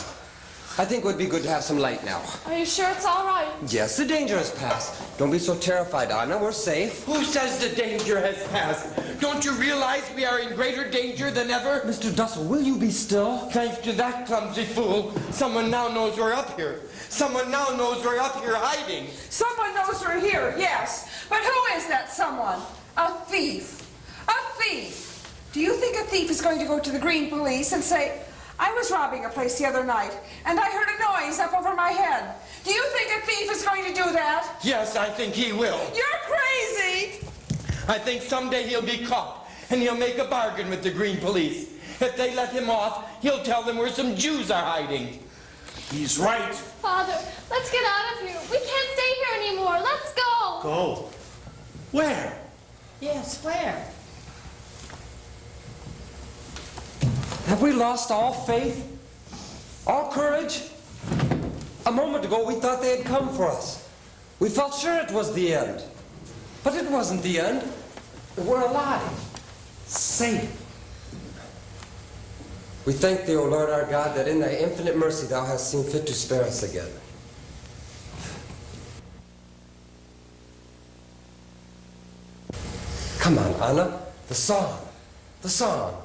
I think it would be good to have some light now. Are you sure it's all right? Yes, the danger has passed. Don't be so terrified, Anna. We're safe. Who says the danger has passed? Don't you realize we are in greater danger than ever? Mr. Dussel, will you be still? Thanks to that clumsy fool, someone now knows we're up here. Someone now knows we're up here hiding. Someone knows we're here, yes. But who is that someone? A thief. A thief. Do you think a thief is going to go to the Green Police and say, I was robbing a place the other night, and I heard a noise up over my head. Do you think a thief is going to do that? Yes, I think he will. You're crazy! I think someday he'll be caught, and he'll make a bargain with the Green Police. If they let him off, he'll tell them where some Jews are hiding. He's right. Father, let's get out of here. We can't stay here anymore. Let's go. Go? Where? Yes, where? Have we lost all faith? All courage? A moment ago, we thought they had come for us. We felt sure it was the end. But it wasn't the end. We're alive. Safe. We thank thee, O Lord our God, that in thy infinite mercy thou hast seen fit to spare us again. Come on, Anna. The song. The song.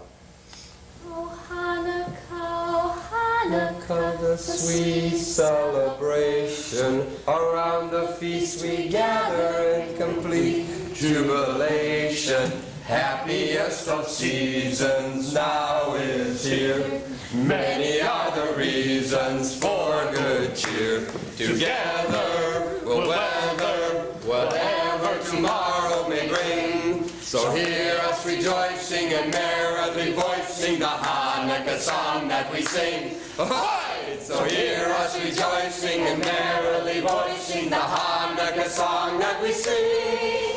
Oh, Hanukkah, oh, Hanukkah, The sweet celebration, around the feast we gather in complete jubilation. Happiest of seasons now is here. Many are the reasons for good cheer. Together we'll weather whatever tomorrow may bring. So hear us rejoicing and merrily voicing the Hanukkah song that we sing. Ahoy! So hear us rejoicing and merrily voicing the Hanukkah song that we sing.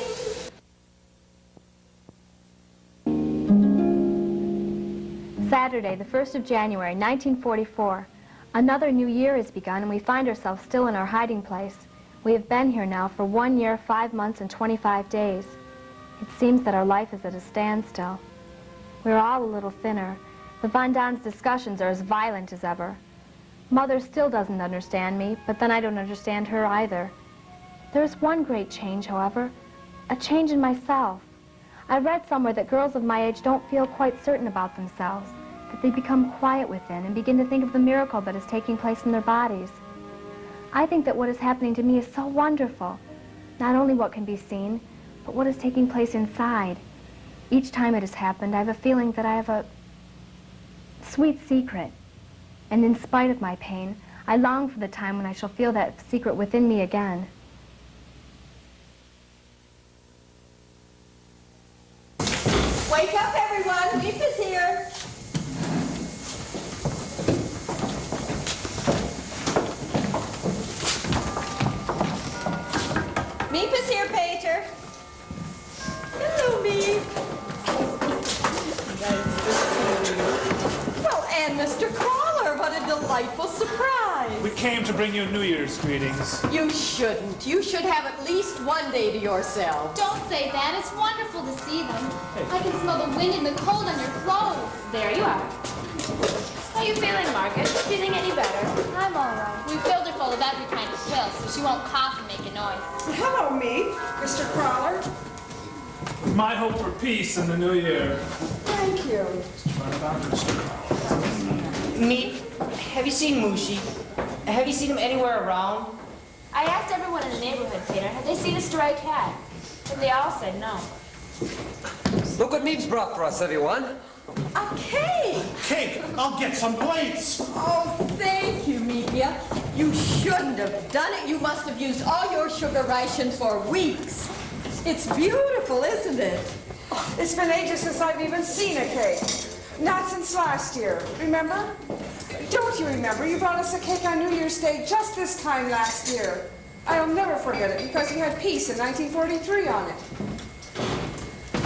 Saturday, the 1st of January, 1944. Another new year has begun, and we find ourselves still in our hiding place. We have been here now for 1 year, 5 months, and 25 days. It seems that our life is at a standstill. We're all a little thinner. The Van Don's discussions are as violent as ever. Mother still doesn't understand me, but then I don't understand her either. There is one great change, however, a change in myself. I read somewhere that girls of my age don't feel quite certain about themselves, that they become quiet within and begin to think of the miracle that is taking place in their bodies. I think that what is happening to me is so wonderful. Not only what can be seen, but what is taking place inside. Each time it has happened, I have a feeling that I have a sweet secret. And in spite of my pain, I long for the time when I shall feel that secret within me again. Wake up, everyone. Leaf is here. Meep is here, Peter. Hello, Meep. Well, and Mr. Crawler, what a delightful surprise. We came to bring you New Year's greetings. You shouldn't. You should have at least one day to yourselves. Don't say that. It's wonderful to see them. I can smell the wind and the cold on your clothes. There you are. How you feeling, Margaret? Feeling any better? I'm all right. We filled her full of every kind of pill, so she won't cough and make a noise. Hello, me, Mr. Crawler. My hope for peace in the new year. Thank you. Meep, have you seen Mushi? Have you seen him anywhere around? I asked everyone in the neighborhood, Peter, had they seen a stray cat? And they all said no. Look what Meep's brought for us, everyone. A cake. Cake, I'll get some plates. Oh, thank you, Meepia. You shouldn't have done it. You must have used all your sugar ration for weeks. It's beautiful, isn't it? It's been ages since I've even seen a cake. Not since last year. Remember? Don't you remember? You brought us a cake on New Year's Day just this time last year. I'll never forget it because we had peace in 1943 on it.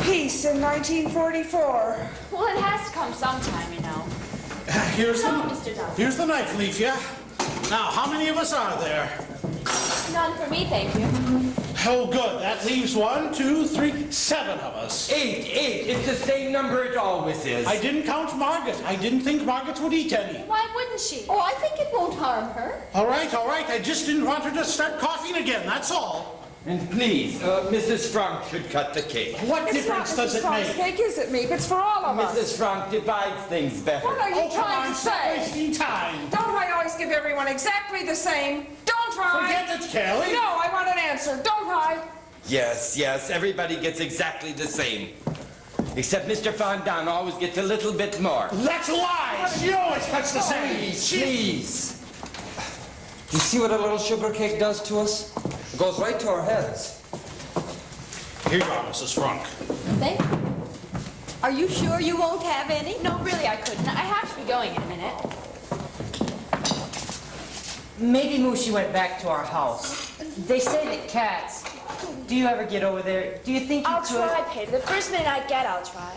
Peace in 1944. Well, it has to come sometime, you know. Here's No, Mr. Duff. Here's the knife, Leafia. Now, how many of us are there? None for me, thank you. Oh, good. That leaves 1, 2, 3, 7 of us. 8. It's the same number it always is. I didn't count Margaret. I didn't think Margaret would eat any. Why wouldn't she? Oh, I think it won't harm her. All right. I just didn't want her to start coughing again, that's all. And please, Mrs. Frank should cut the cake. What difference does it make? Cake is it, Meep? It's for all of us. Mrs. Frank divides things better. What are you Oh, come trying on, to stop say? wasting time. Don't I always give everyone exactly the same? Don't I? Forget it, Kelly. No, I want an answer. Don't I? Yes, everybody gets exactly the same. Except Mr. Fondant always gets a little bit more. That's lies. She always cuts the same. Please. You see what a little sugar cake does to us? It goes right to our heads. Here you are, Mrs. Frank. Thank you. Are you sure you won't have any? No, really, I couldn't. I have to be going in a minute. Maybe Mooshie went back to our house. They say that cats. Do you ever get over there? Do you think you I'll could? try, Peter. The first minute I get, I'll try.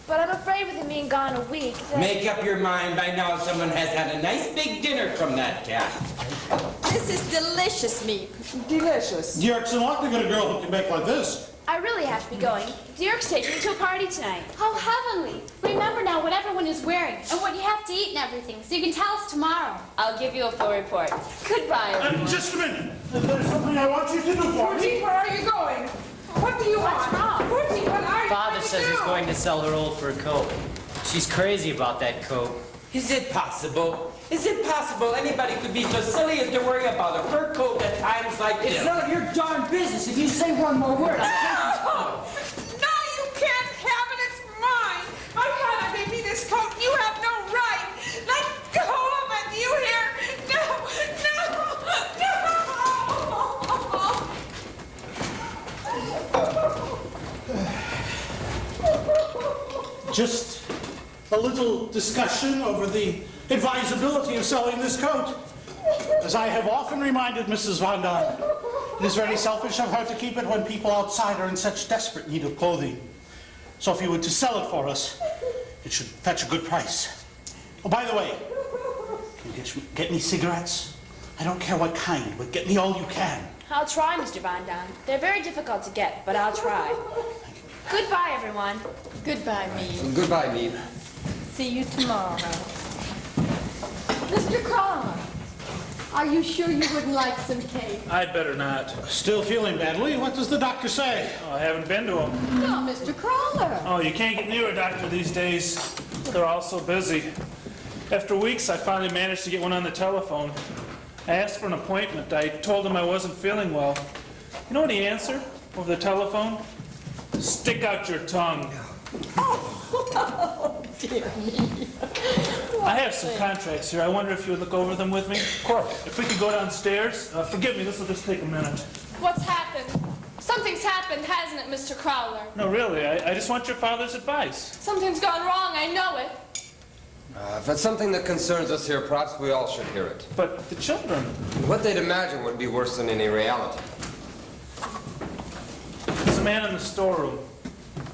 But I'm afraid with him being gone a week that... Make up your mind by now someone has had a nice big dinner from that cat. This is delicious, Meep. Delicious. Yerk's an awfully good girl who can make like this. I really have to be going. Dirk's taking me to a party tonight. How heavenly. Remember now what everyone is wearing and what you have to eat and everything, so you can tell us tomorrow. I'll give you a full report. Goodbye, everyone. Just a minute. There's something I want you to do for me. Poochie, where are you going? What do you want? wrong? Poochie, what are you Father going to says do? he's going to sell her old fur coat. She's crazy about that coat. Is it possible? Is it possible anybody could be so silly as to worry about a fur coat at times like this? It's none of your darn business. If you say one more word, No! No, you can't have it. It's mine. My father gave me this coat. You have no right. Let go of it. You hear? No, no. Just a little discussion over the advisability of selling this coat. As I have often reminded Mrs. Von Dahn, it is very selfish of her to keep it when people outside are in such desperate need of clothing. So if you were to sell it for us, it should fetch a good price. Oh, by the way, can you get me cigarettes? I don't care what kind, but get me all you can. I'll try, Mr. Von Dahn. They're very difficult to get, but I'll try. Goodbye, everyone. Goodbye, Meep. Goodbye, Meep. See you tomorrow. Mr. Crawler, are you sure you wouldn't like some cake? I'd better not. Still feeling badly? What does the doctor say? Oh, I haven't been to him. No, Mr. Crawler. Oh, you can't get near a doctor these days. They're all so busy. After weeks, I finally managed to get one on the telephone. I asked for an appointment. I told him I wasn't feeling well. You know what he answered over the telephone? Stick out your tongue. Oh, dear me. I have some contracts here. I wonder if you would look over them with me? Of course. If we could go downstairs. Forgive me, this will just take a minute. What's happened? Something's happened, hasn't it, Mr. Crowler? No, really, I just want your father's advice. Something's gone wrong, I know it. If it's something that concerns us here, perhaps we all should hear it. But the children... What they'd imagine would be worse than any reality. There's a man in the storeroom.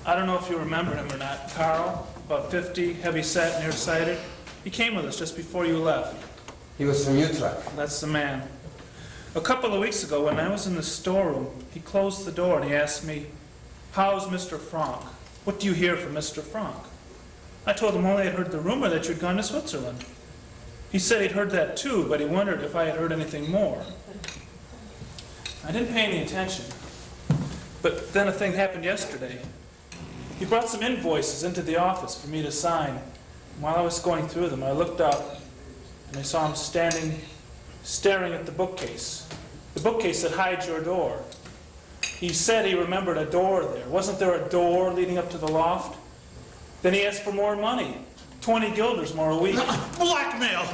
I don't know if you remember him or not. Carl, about 50, heavy-set, nearsighted. He came with us just before you left. He was from Utrecht. That's the man. A couple of weeks ago, when I was in the storeroom, he closed the door and he asked me, "How's Mr. Frank? What do you hear from Mr. Frank?" I told him only I'd heard the rumor that you'd gone to Switzerland. He said he'd heard that too, but he wondered if I had heard anything more. I didn't pay any attention. But then a thing happened yesterday. He brought some invoices into the office for me to sign. While I was going through them, I looked up and I saw him standing, staring at the bookcase that hides your door. He said he remembered a door there. Wasn't there a door leading up to the loft? Then he asked for more money, 20 guilders more a week. Blackmail!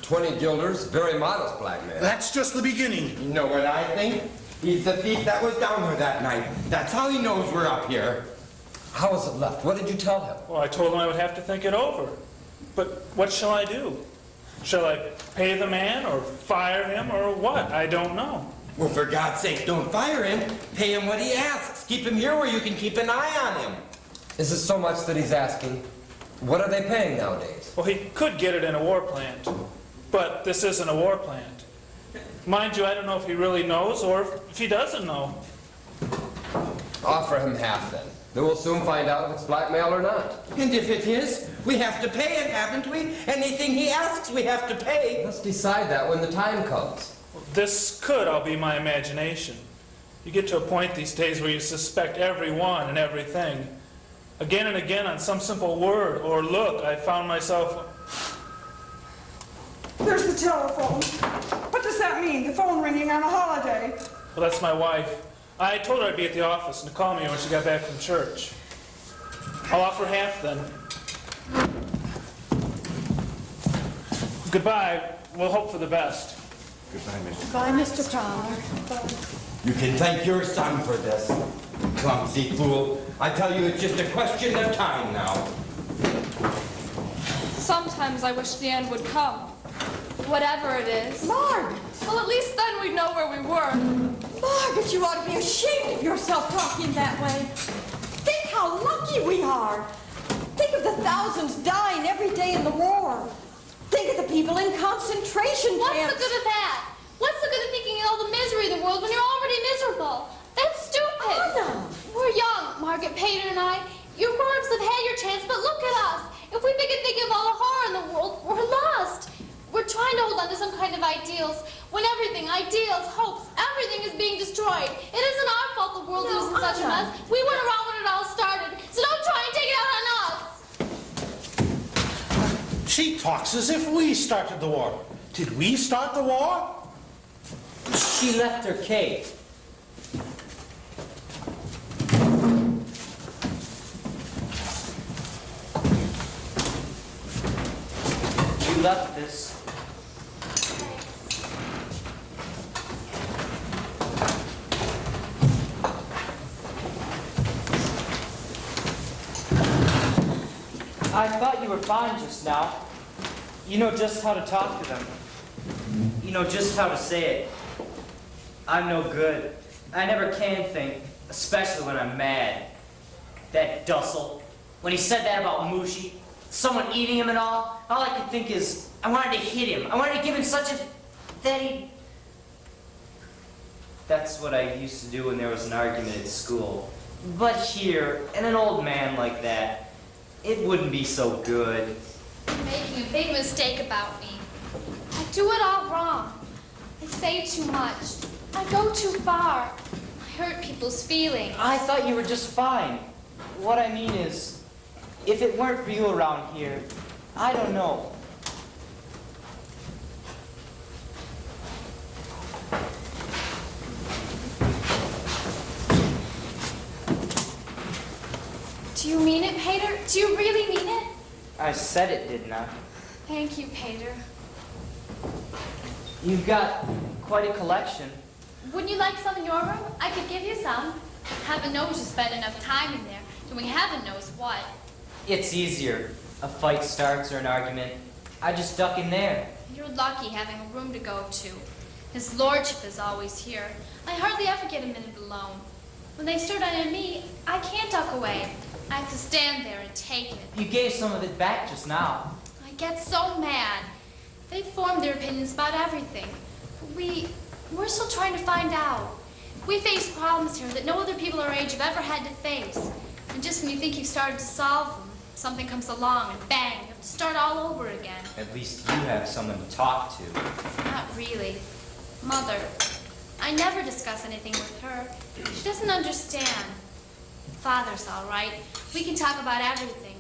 20 guilders, very modest blackmail. That's just the beginning. You know what I think? He's the thief that was down there that night. That's how he knows we're up here. How was it left? What did you tell him? Well, I told him I would have to think it over. But what shall I do? Shall I pay the man or fire him or what? I don't know. Well, for God's sake, don't fire him. Pay him what he asks. Keep him here where you can keep an eye on him. Is it so much that he's asking? What are they paying nowadays? Well, he could get it in a war plant. But this isn't a war plant. Mind you, I don't know if he really knows or if he doesn't know. Offer him half then. Then we'll soon find out if it's blackmail or not. And if it is, we have to pay it, haven't we? Anything he asks, we have to pay. Let's decide that when the time comes. This could all be my imagination. You get to a point these days where you suspect everyone and everything. Again and again on some simple word or look, I found myself... There's the telephone. What does that mean, the phone ringing on a holiday? Well, that's my wife. I told her I'd be at the office and to call me when she got back from church. I'll offer half then. Goodbye. We'll hope for the best. Goodbye, Mr. Bye, Mr. Crowler. You can thank your son for this. Clumsy fool. I tell you, it's just a question of time now. Sometimes I wish the end would come. Whatever it is. Margaret! Well, at least then we'd know where we were. Margaret, you ought to be ashamed of yourself talking that way. Think how lucky we are. Think of the thousands dying every day in the war. Think of the people in concentration What's camps. the good of that? What's the good of thinking of all the misery in the world when you're already miserable? That's stupid. Anna! We're young, Margaret, Pater, and I. You grown-ups have had your chance, but look at us. If we begin thinking of all the horror in the world, we're lost. We're trying to hold on to some kind of ideals when everything, ideals, hopes, everything is being destroyed. It isn't our fault the world is in such a mess. We went around when it all started, so don't try and take it out on us. She talks as if we started the war. Did we start the war? She left her cake. You left this. I thought you were fine just now. You know just how to talk to them. You know just how to say it. I'm no good. I never can think, especially when I'm mad. That Dussel, when he said that about Mushi, someone eating him and all I could think is, I wanted to hit him. I wanted to give him such a... that he... That's what I used to do when there was an argument at school. But here, and an old man like that, it wouldn't be so good. You're making a big mistake about me. I do it all wrong. I say too much. I go too far. I hurt people's feelings. I thought you were just fine. What I mean is, if it weren't for you around here, I don't know. Do you mean it, Pater? Do you really mean it? I said it, didn't I? Thank you, Pater. You've got quite a collection. Wouldn't you like some in your room? I could give you some. Heaven knows you spend enough time in there doing heaven knows what. It's easier. A fight starts or an argument. I just duck in there. You're lucky having a room to go to. His lordship is always here. I hardly ever get a minute alone. When they start on me, I can't duck away. I have to stand there and take it. You gave some of it back just now. I get so mad. They form their opinions about everything. We're still trying to find out. We face problems here that no other people our age have ever had to face. And just when you think you've started to solve them, something comes along and bang, you have to start all over again. At least you have someone to talk to. Not really. Mother, I never discuss anything with her. She doesn't understand. Father's all right. We can talk about everything.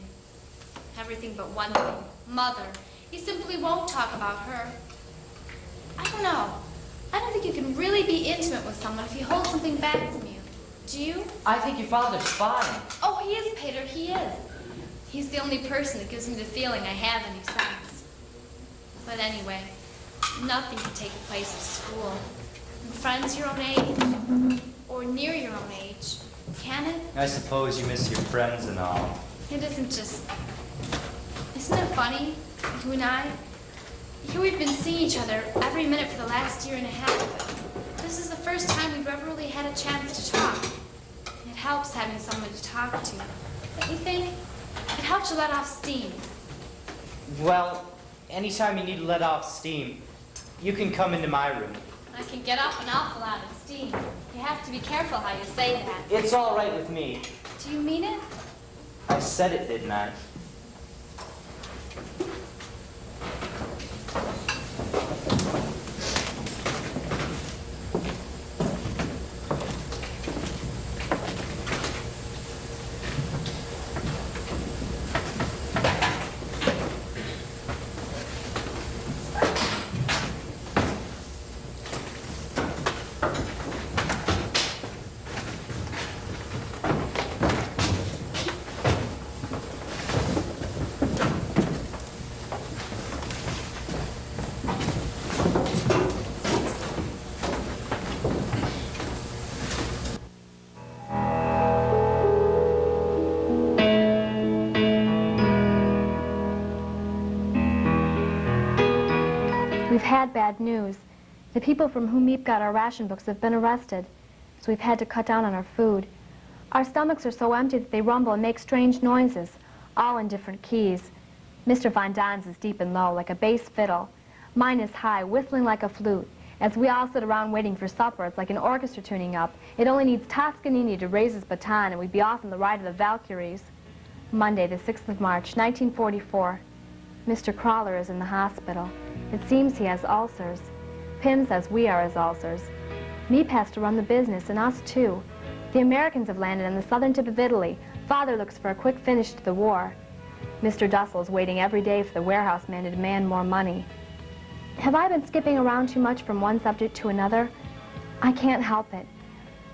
Everything but one thing. Mother. He simply won't talk about her. I don't know. I don't think you can really be intimate with someone if you hold something back from you. Do you? I think your father's fine. Oh, he is, Pater, he is. He's the only person that gives me the feeling I have any sense. But anyway, nothing can take the place of school. And friends your own age, or near your own age, can it? I suppose you miss your friends and all. It isn't just... Isn't it funny, you and I? Here we've been seeing each other every minute for the last year and a half. This is the first time we've ever really had a chance to talk. It helps having someone to talk to. Don't you think? It helps to let off steam. Well, anytime you need to let off steam, you can come into my room. I can get up an awful lot of steam. You have to be careful how you say that. It's all right with me. Do you mean it? I said it, didn't I? We've had bad news. The people from whom Meep got our ration books have been arrested, so we've had to cut down on our food. Our stomachs are so empty that they rumble and make strange noises, all in different keys. Mr. Von Don's is deep and low, like a bass fiddle. Mine is high, whistling like a flute. As we all sit around waiting for supper, it's like an orchestra tuning up. It only needs Toscanini to raise his baton, and we'd be off on the ride of the Valkyries. Monday, the 6th of March, 1944. Mr. Crawler is in the hospital. It seems he has ulcers. Pim says we are his ulcers. Meep has to run the business, and us too. The Americans have landed on the southern tip of Italy. Father looks for a quick finish to the war. Mr. Dussel is waiting every day for the warehouse man to demand more money. Have I been skipping around too much from one subject to another? I can't help it.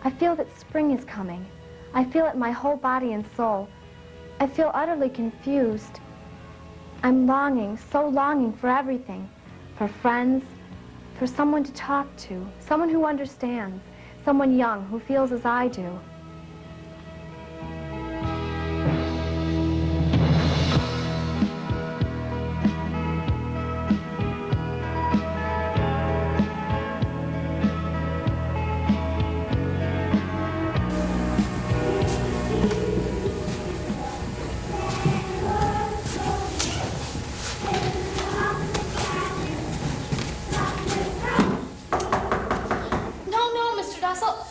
I feel that spring is coming. I feel it in my whole body and soul. I feel utterly confused. I'm longing, so longing for everything. For friends, for someone to talk to, someone who understands, someone young who feels as I do.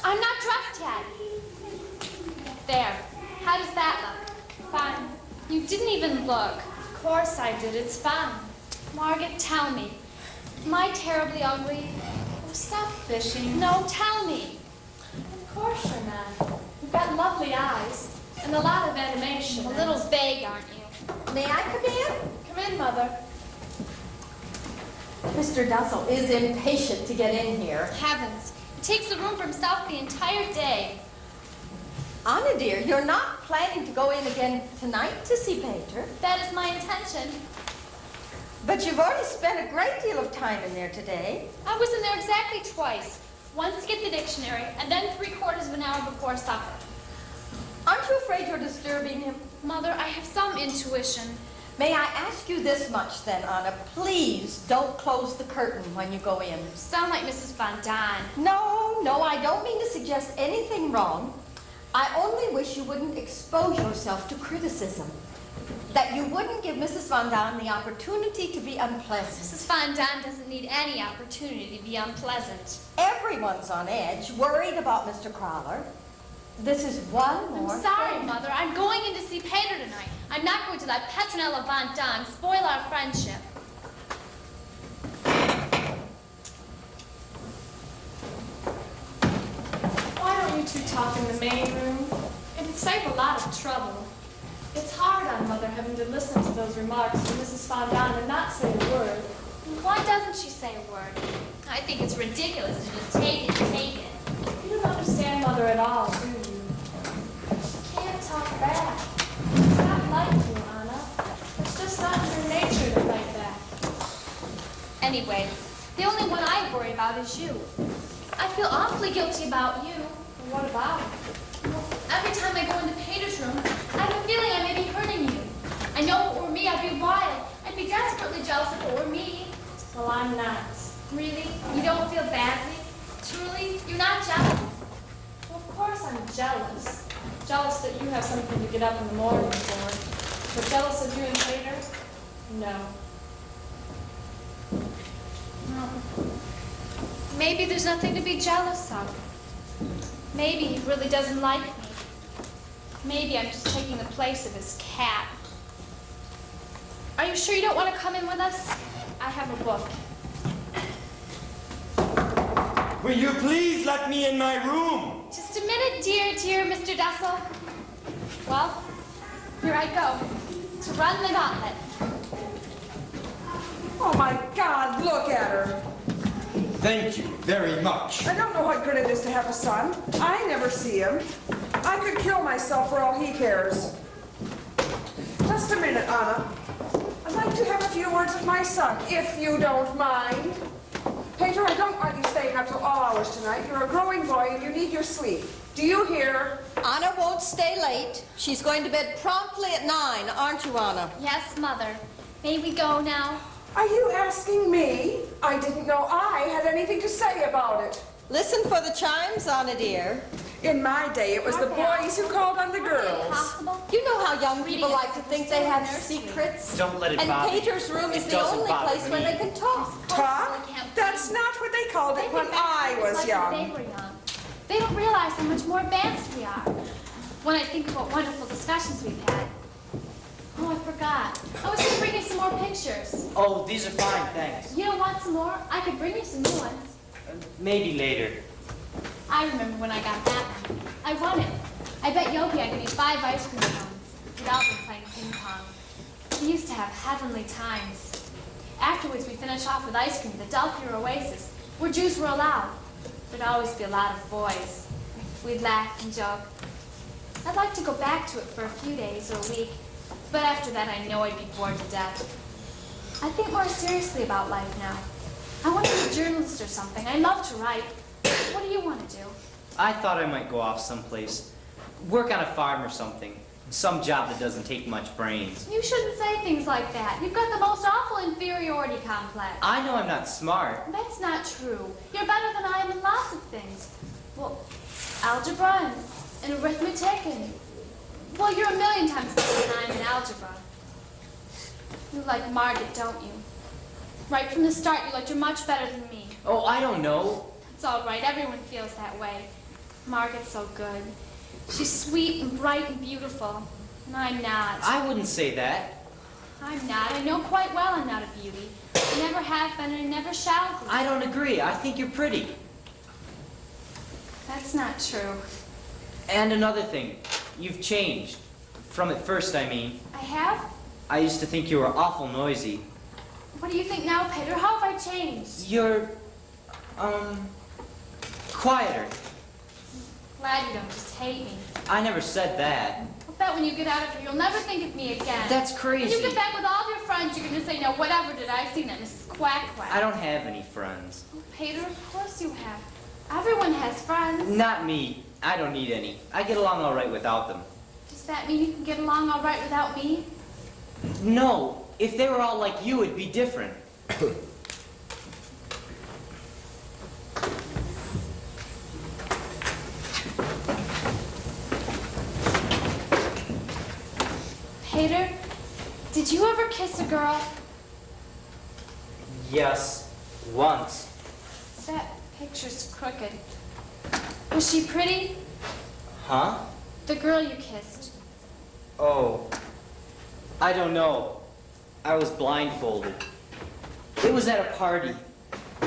I'm not dressed yet. There. How does that look? Fine. You didn't even look. Of course I did. It's fine. Margaret, tell me. Am I terribly ugly? Oh, stop fishing. No, tell me. Of course you're not. You've got lovely eyes and a lot of animation. A little vague, aren't you? May I come in? Come in, Mother. Mr. Dussel is impatient to get in here. Heavens. He takes the room for himself the entire day. Anna, dear, you're not planning to go in again tonight to see Peter. That is my intention. But you've already spent a great deal of time in there today. I was in there exactly twice. Once to get the dictionary, and then 3/4 of an hour before supper. Aren't you afraid you're disturbing him? Mother, I have some intuition. May I ask you this much then, Anna? Please don't close the curtain when you go in. You sound like Mrs. Von Don. No, I don't mean to suggest anything wrong. I only wish you wouldn't expose yourself to criticism. That you wouldn't give Mrs. Von Don the opportunity to be unpleasant. Mrs. Von Don doesn't need any opportunity to be unpleasant. Everyone's on edge, worried about Mr. Crawler. This is one more I'm sorry, thing. Mother. I'm going in to see Peter tonight. I'm not going to let Petronella Von Don spoil our friendship. Why don't you two talk in the main room? It'd save a lot of trouble. It's hard on Mother having to listen to those remarks from Mrs. Von Don and not say a word. Why doesn't she say a word? I think it's ridiculous to just take it and take it. You don't understand Mother at all, do you? She can't talk back. It's not like you, Anna. It's just not in her nature to fight back. Anyway, the only one I worry about is you. I feel awfully guilty about you. Well, what about it? Well, every time I go into Peter's room, I have a feeling I may be hurting you. I know if it were me, I'd be wild. I'd be desperately jealous if it were me. Well, I'm not. Really? You don't feel badly? Truly? You're not jealous? Well, of course I'm jealous. Jealous that you have something to get up in the morning for. But jealous of you and Peter? No. Maybe there's nothing to be jealous of. Maybe he really doesn't like me. Maybe I'm just taking the place of his cat. Are you sure you don't want to come in with us? I have a book. Will you please let me in my room? Just a minute, dear Mr. Dussel. Well, here I go, to run the gauntlet. Oh my God, look at her. Thank you very much. I don't know what good it is to have a son. I never see him. I could kill myself for all he cares. Just a minute, Anna. I'd like to have a few words with my son, if you don't mind. Peter, I don't want you staying up till all hours tonight. You're a growing boy and you need your sleep. Do you hear? Anna won't stay late. She's going to bed promptly at 9, aren't you, Anna? Yes, Mother. May we go now? Are you asking me? I didn't know I had anything to say about it. Listen for the chimes, Anna dear. In my day, it was the boys who called on the girls. Possible? You know how young people like to think they have secrets. Don't let it And bother you. Peter's room is It the doesn't only bother place where me. they can talk. Talk? That's not what they called it when I was young. They were young. They don't realize how much more advanced we are. When I think of what wonderful discussions we've had. Oh, I forgot. I was going to bring you some more pictures. Oh, these are fine, thanks. You don't want some more? I could bring you some new ones. Maybe later. I remember when I got that one. I won it. I bet Yogi I could eat 5 ice cream cones without them playing ping pong. We used to have heavenly times. Afterwards, we finished off with ice cream at the Delphi Oasis, where Jews were allowed. There'd always be a lot of boys. We'd laugh and joke. I'd like to go back to it for a few days or a week, but after that I know I'd be bored to death. I think more seriously about life now. I want to be a journalist or something. I love to write. What do you want to do? I thought I might go off someplace. Work on a farm or something. Some job that doesn't take much brains. You shouldn't say things like that. You've got the most awful inferiority complex. I know I'm not smart. That's not true. You're better than I am in lots of things. Well, algebra and arithmetic and... Well, you're a million times better than I am in algebra. You like Margaret, don't you? Right from the start, you liked her much better than me. Oh, I don't know. It's all right. Everyone feels that way. Margaret's so good. She's sweet and bright and beautiful. And I'm not. I wouldn't say that. I'm not. I know quite well I'm not a beauty. I never have been and I never shall be. I don't agree. I think you're pretty. That's not true. And another thing. You've changed. From at first, I mean. I have? I used to think you were awful noisy. What do you think now, Peter? How have I changed? You're, quieter. Glad you don't just hate me. I never said that. I'll bet when you get out of here, you'll never think of me again. That's crazy. When you get back with all your friends, you're going to say, no, whatever did I see that Mrs. Quack Quack? I don't have any friends. Oh, Peter, of course you have. Everyone has friends. Not me. I don't need any. I get along all right without them. Does that mean you can get along all right without me? No. If they were all like you, it'd be different. Peter, did you ever kiss a girl? Yes. Once. That picture's crooked. Was she pretty? Huh? The girl you kissed. Oh. I don't know. I was blindfolded. It was at a party.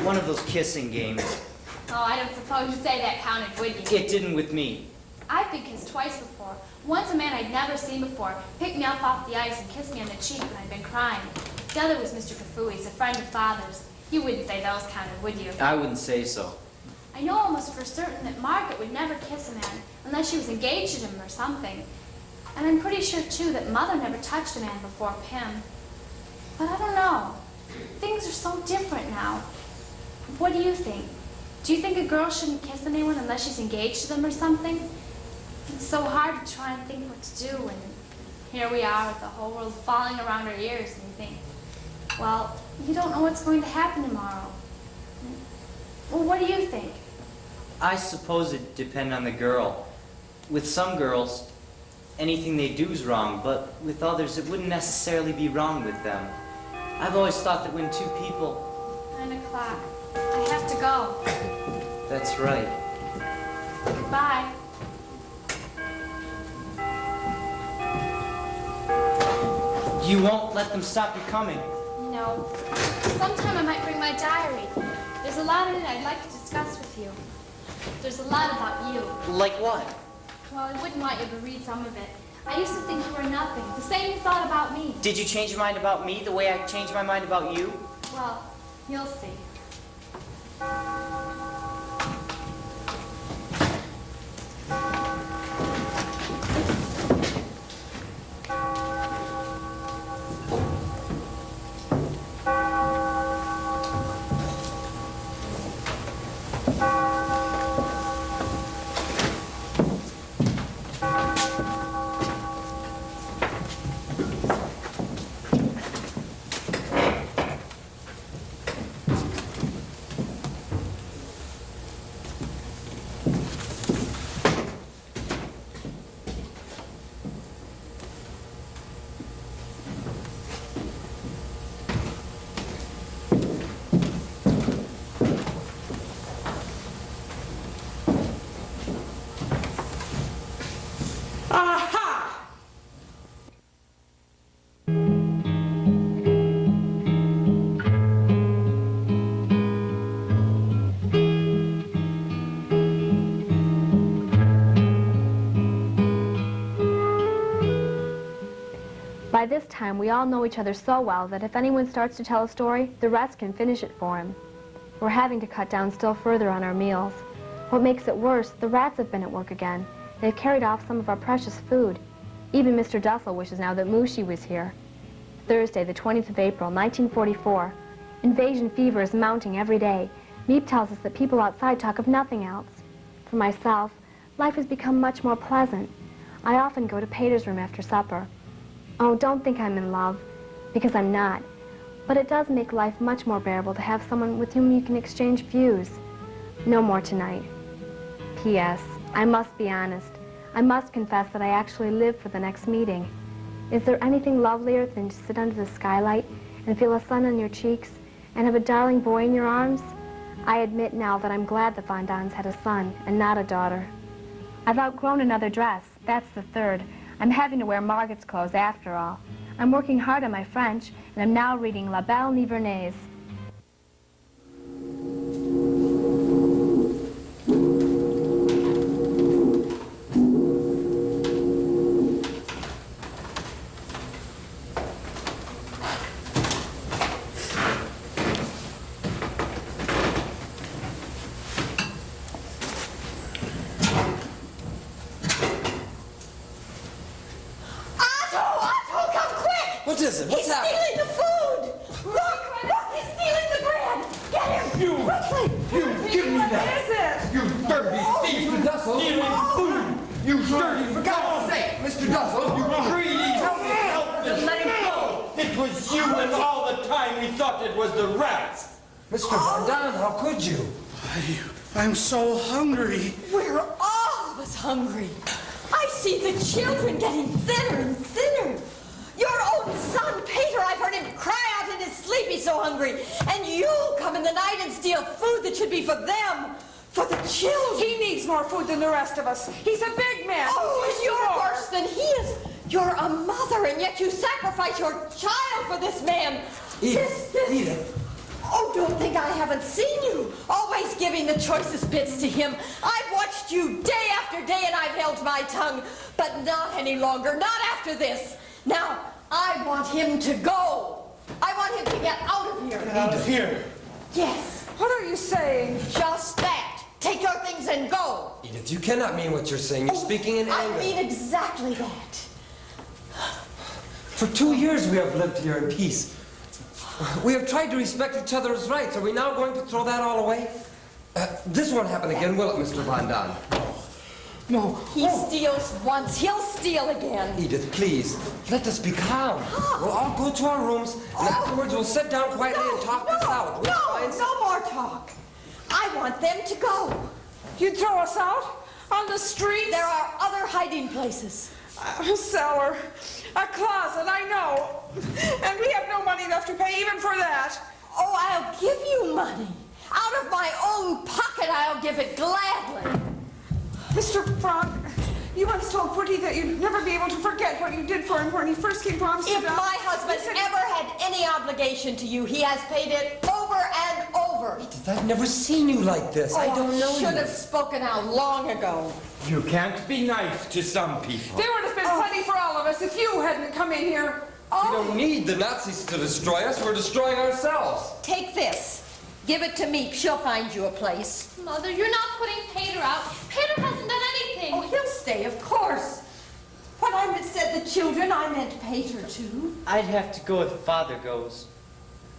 One of those kissing games. Oh, I don't suppose you'd say that counted, would you? It didn't with me. I've been kissed twice before. Once a man I'd never seen before picked me up off the ice and kissed me on the cheek when I'd been crying. The other was Mr. Cafui's, a friend of Father's. You wouldn't say those counted, would you? I wouldn't say so. I know almost for certain that Margaret would never kiss a man unless she was engaged to him or something. And I'm pretty sure, too, that Mother never touched a man before Pim. But I don't know. Things are so different now. What do you think? Do you think a girl shouldn't kiss anyone unless she's engaged to them or something? It's so hard to try and think what to do, and here we are with the whole world falling around our ears, and you think, well, you don't know what's going to happen tomorrow. Well, what do you think? I suppose it'd depend on the girl. With some girls, anything they do is wrong, but with others, it wouldn't necessarily be wrong with them. I've always thought that when two people... 9 o'clock. I have to go. That's right. Goodbye. You won't let them stop you coming. No. Sometime I might bring my diary. There's a lot in it I'd like to discuss with you. There's a lot about you. Like what? Well, I wouldn't want you to read some of it. I used to think you were nothing, the same you thought about me. Did you change your mind about me the way I changed my mind about you? Well, you'll see. By this time, we all know each other so well that if anyone starts to tell a story, the rest can finish it for him. We're having to cut down still further on our meals. What makes it worse, the rats have been at work again. They've carried off some of our precious food. Even Mr. Dussel wishes now that Mooshy was here. Thursday, the 20th of April, 1944. Invasion fever is mounting every day. Miep tells us that people outside talk of nothing else. For myself, life has become much more pleasant. I often go to Pater's room after supper. Oh, don't think I'm in love, because I'm not. But it does make life much more bearable to have someone with whom you can exchange views. No more tonight. P.S. I must be honest. I must confess that I actually live for the next meeting. Is there anything lovelier than to sit under the skylight and feel the sun on your cheeks and have a darling boy in your arms? I admit now that I'm glad the Von Dons had a son and not a daughter. I've outgrown another dress. That's the third. I'm having to wear Margaret's clothes after all. I'm working hard on my French, and I'm now reading La Belle Nivernaise. What is it? What's happening? He's stealing the food! Look, he's stealing the bread! Get him! You! Quickly! You! Give me that! What is it? You dirty thief! Mr. Dussel! Stealing food! You dirty... For God's sake! Mr. Dussel! You greedy... Just let him go! It was you, and all the time we thought it was the rats! Mr. Von Don, how could you? I'm so hungry. We're all of us hungry. I see the children getting thinner and thinner. Your own son, Peter, I've heard him cry out in his sleep, he's so hungry. And you come in the night and steal food that should be for them, for the children. He needs more food than the rest of us. He's a big man. Oh, you're worse than he is. You're a mother, and yet you sacrifice your child for this man. Edith, Edith. Oh, don't think I haven't seen you. Always giving the choicest bits to him. I've watched you day after day, and I've held my tongue. But not any longer, not after this. Now, I want him to go. I want him to get out of here. Get out of here. Yes. What are you saying? Just that. Take your things and go. Edith, you cannot mean what you're saying. You're speaking in anger. I mean exactly that. For 2 years we have lived here in peace. We have tried to respect each other's rights. Are we now going to throw that all away? This won't happen again, will it, Mr. Von Don? No. He steals once, he'll steal again. Edith, please, let us be calm. We'll all go to our rooms, and afterwards we'll sit down quietly and talk this out. No more talk. I want them to go. You'd throw us out? On the street? There are other hiding places. A cellar. A closet, I know. And we have no money enough to pay even for that. Oh, I'll give you money. Out of my own pocket, I'll give it gladly. Mr. Frank, you once told Pooty that you'd never be able to forget what you did for him when he first came to Amsterdam. If my husband ever had any obligation to you, he has paid it over and over. I've never seen you like this. I don't know Should you. have spoken out long ago. You can't be nice to some people. There would have been plenty for all of us if you hadn't come in here. We don't need the Nazis to destroy us. We're destroying ourselves. Take this. Give it to me. She'll find you a place. Mother, you're not putting Peter out. Peter hasn't done anything. Oh, he'll stay, of course. When I said the children, I meant Peter, too. I'd have to go if Father goes.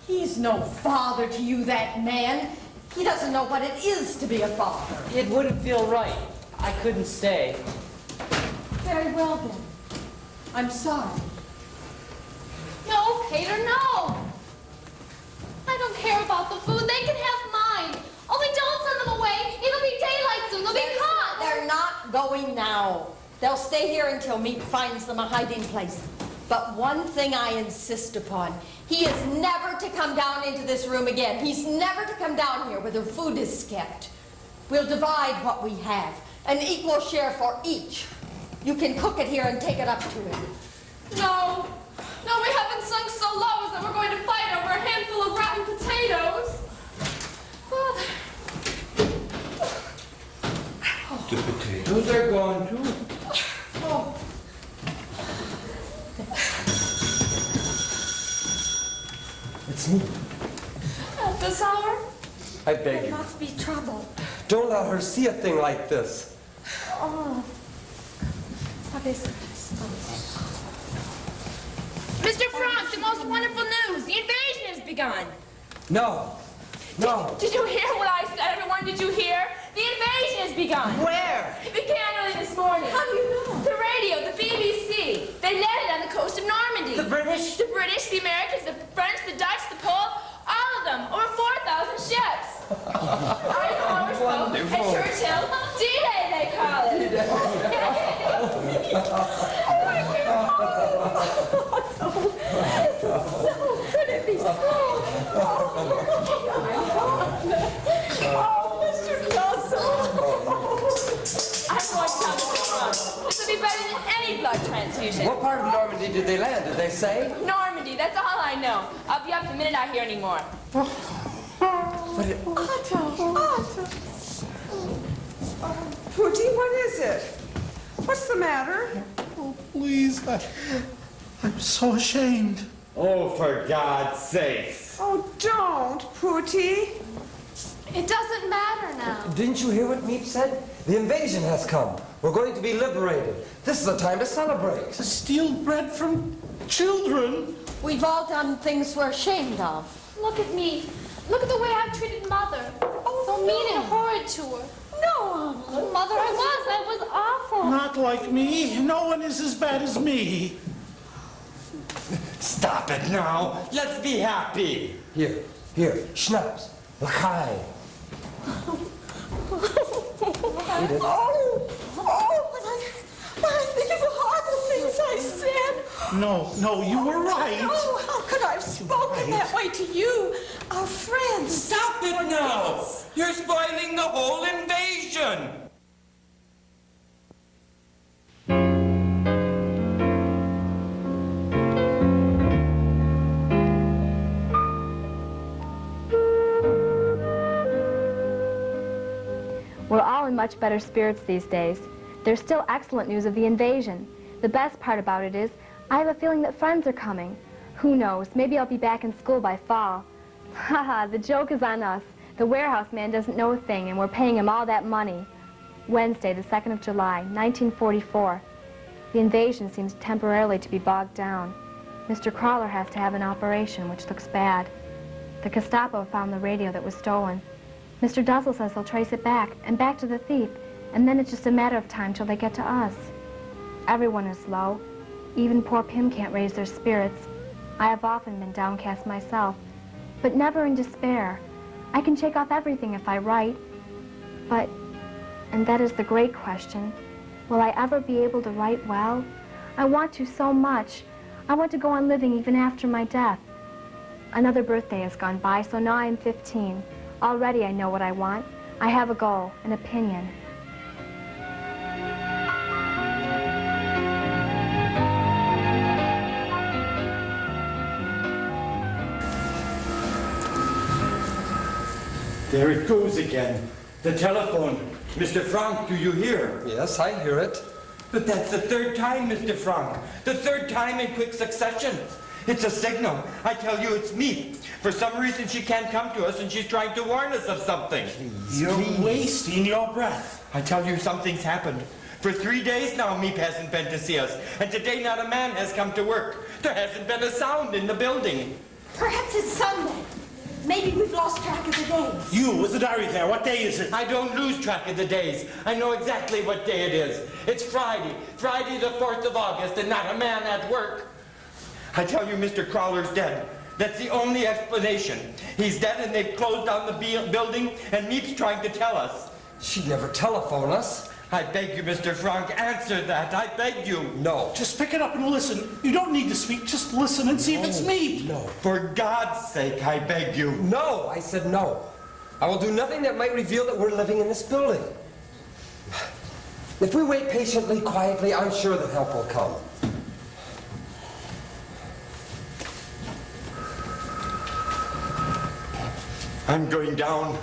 He's no father to you, that man. He doesn't know what it is to be a father. It wouldn't feel right. I couldn't stay. Very well, then. I'm sorry. No, Peter, no. I don't care about the food. They can have mine. Only don't send them away. It'll be daylight soon. They'll be caught. They're not going now. They'll stay here until Meek finds them a hiding place. But one thing I insist upon. He is never to come down into this room again. He's never to come down here where the food is kept. We'll divide what we have. An equal share for each. You can cook it here and take it up to him. No. No, we haven't sunk so low as that we're going to fight over a handful of rotten potatoes. Father. The potatoes are gone too. Oh. It's me. At this hour? I beg There you. must be trouble. Don't let her see a thing like this. Oh. What is it? Mr. Frank, the most wonderful news. The invasion has begun. No. No. Did you hear what I said, everyone? Did you hear? The invasion has begun. Where? It began early this morning. How do you know? The radio, the BBC. They landed on the coast of Normandy. The British? The British, the Americans, the French, the Dutch, the Poles, all of them. Over 4,000 ships. Eisenhower spoke, and Churchill, D-Day they call it. Could it be so? Oh, Mr. Clausen. I'm going to tell Mr. Frank. This will be better than any blood transfusion. What part of Normandy did they land? Did they say? Normandy, that's all I know. I'll be up the minute I hear any more. Otto. Pooty, what is it? What's the matter? Oh, please, I'm so ashamed. Oh, for God's sakes. Oh, don't, Pooty. It doesn't matter now. Didn't you hear what Meep said? The invasion has come. We're going to be liberated. This is a time to celebrate. To steal bread from children? We've all done things we're ashamed of. Look at me. Look at the way I've treated Mother. So mean and horrid to her. No, Mother, I was awful. Not like me. No one is as bad as me. Stop it now. Let's be happy. Here, schnapps, l'chaim. Eat it. But I think of the horrible things I said. No, you were right. Oh, how could I have spoken that way to you, our friends? Stop it now. You're spoiling the whole invasion. We're all in much better spirits these days. There's still excellent news of the invasion. The best part about it is, I have a feeling that friends are coming. Who knows, maybe I'll be back in school by fall. Haha, the joke is on us. The warehouse man doesn't know a thing, and we're paying him all that money. Wednesday, the 2nd of July, 1944. The invasion seems temporarily to be bogged down. Mr. Crawler has to have an operation, which looks bad. The Gestapo found the radio that was stolen. Mr. Dussel says they'll trace it back, and back to the thief, and then it's just a matter of time till they get to us. Everyone is low. Even poor Pim can't raise their spirits. I have often been downcast myself, but never in despair. I can shake off everything if I write. But, and that is the great question, will I ever be able to write well? I want to so much. I want to go on living even after my death. Another birthday has gone by, so now I am 15. Already I know what I want. I have a goal, an opinion. There it goes again. The telephone. Mr. Frank, do you hear? Yes, I hear it. But that's the third time, Mr. Frank. The third time in quick succession. It's a signal. I tell you, it's me. For some reason, she can't come to us, and she's trying to warn us of something. You're wasting your breath. I tell you, something's happened. For 3 days now, Meep hasn't been to see us. And today, not a man has come to work. There hasn't been a sound in the building. Perhaps it's Sunday. Maybe we've lost track of the days. You, with the diary there, what day is it? I don't lose track of the days. I know exactly what day it is. It's Friday. Friday the 4th of August, and not a man at work. I tell you, Mr. Crawler's dead. That's the only explanation. He's dead, and they've closed down the building, and Meep's trying to tell us. She'd never telephone us. I beg you, Mr. Frank, answer that. I beg you. No. Just pick it up and listen. You don't need to speak. Just listen and see if it's me. No. For God's sake, I beg you. No, I said no. I will do nothing that might reveal that we're living in this building. If we wait patiently, quietly, I'm sure that help will come. I'm going down.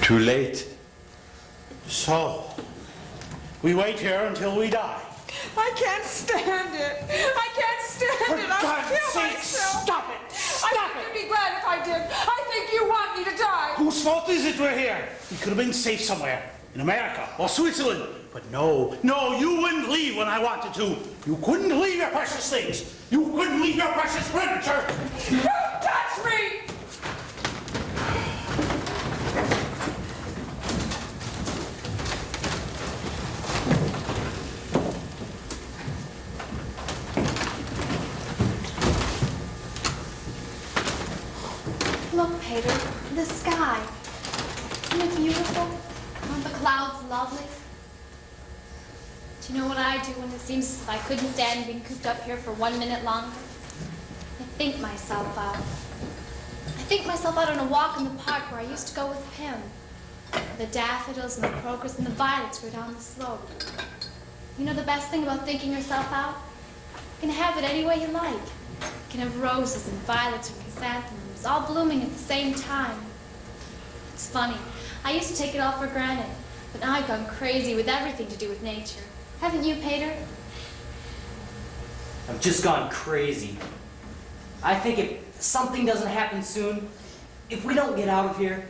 Too late. So, we wait here until we die. I can't stand it. I can't stand it. I'll kill myself. Stop it! Stop I think you'd be glad if I did. I think you want me to die. Whose fault is it we're here? We could have been safe somewhere. In America or Switzerland. But no, you wouldn't leave when I wanted to. You couldn't leave your precious things. You couldn't leave your precious furniture. Don't touch me! Look, Peter, the sky. Isn't it beautiful? Aren't the clouds lovely? Do you know what I do when it seems as if I couldn't stand being cooped up here for 1 minute longer? I think myself out. I think myself out on a walk in the park where I used to go with Pim. The daffodils and the crocus and the violets grow down the slope. You know the best thing about thinking yourself out? You can have it any way you like. You can have roses and violets and chrysanthemums all blooming at the same time. It's funny. I used to take it all for granted, but now I've gone crazy with everything to do with nature. Haven't you, Peter? I've just gone crazy. I think if something doesn't happen soon, if we don't get out of here,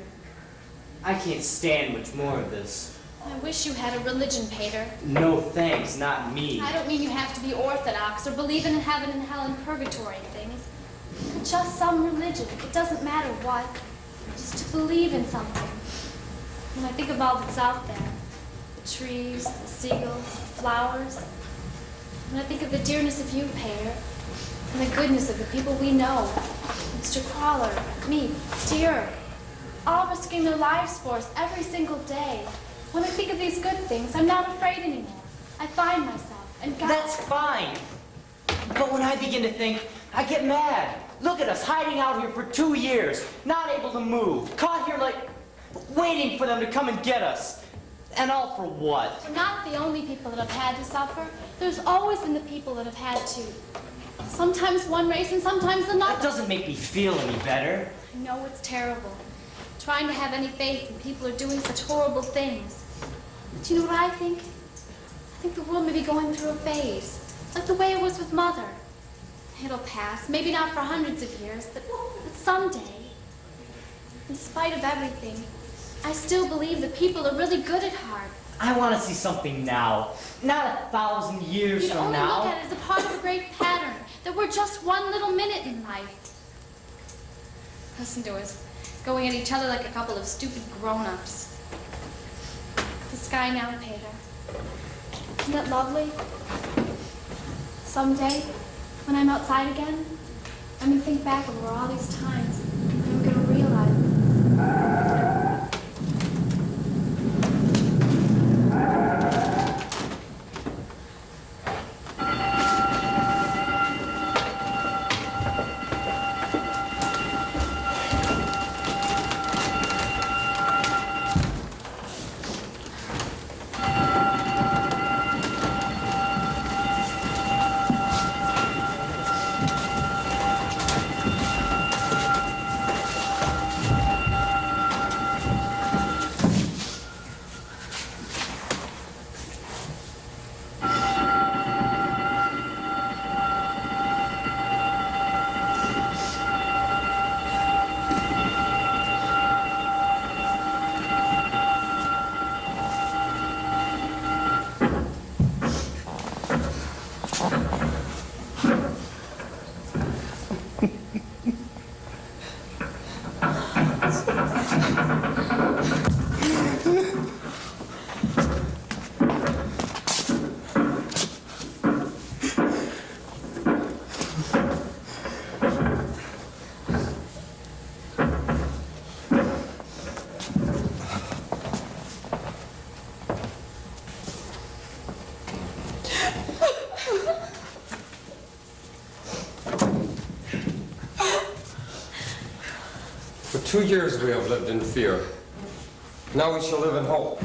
I can't stand much more of this. I wish you had a religion, Peter. No thanks, not me. I don't mean you have to be orthodox or believe in heaven and hell and purgatory and things. Just some religion. It doesn't matter what. Just to believe in something. When I think of all that's out there, the trees, the seagulls, the flowers, when I think of the dearness of you, Peter, and the goodness of the people we know, Mr. Crawler, me, dear, all risking their lives for us every single day. When I think of these good things, I'm not afraid anymore. I find myself, and God... That's fine. But when I begin to think, I get mad. Look at us, hiding out here for 2 years, not able to move, caught here like waiting for them to come and get us. And all for what? We're not the only people that have had to suffer. There's always been the people that have had to. Sometimes one race and sometimes another. That doesn't make me feel any better. I know it's terrible. Trying to have any faith when people are doing such horrible things. Do you know what I think? I think the world may be going through a phase, like the way it was with Mother. It'll pass, maybe not for hundreds of years, but someday, in spite of everything, I still believe that people are really good at heart. I want to see something now, not 1,000 years from now. You only look at it as a part of a great pattern, that we're just one little minute in life. Listen to us, going at each other like a couple of stupid grown-ups. the sky now paler. Isn't it lovely? Someday, when I'm outside again, I'm going to think back over all these times, and I'm going to realize. For 2 years we have lived in fear. Now we shall live in hope.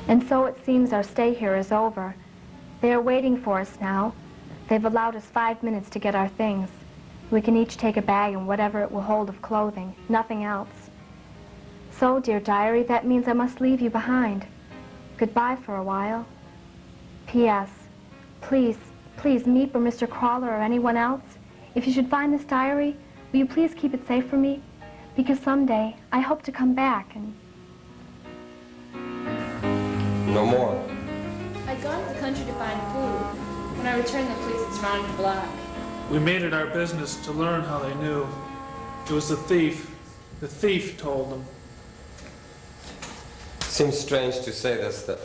And so it seems our stay here is over. They are waiting for us now. They've allowed us 5 minutes to get our things. We can each take a bag and whatever it will hold of clothing, nothing else. So, dear diary, that means I must leave you behind. Goodbye for a while. P.S. Please, please, Meep or Mr. Crawler or anyone else, if you should find this diary, will you please keep it safe for me? Because someday I hope to come back and... No more. I'd gone to the country to find food. When I returned, the police had surrounded the block. We made it our business to learn how they knew. It was the thief. The thief told them. Seems strange to say this, that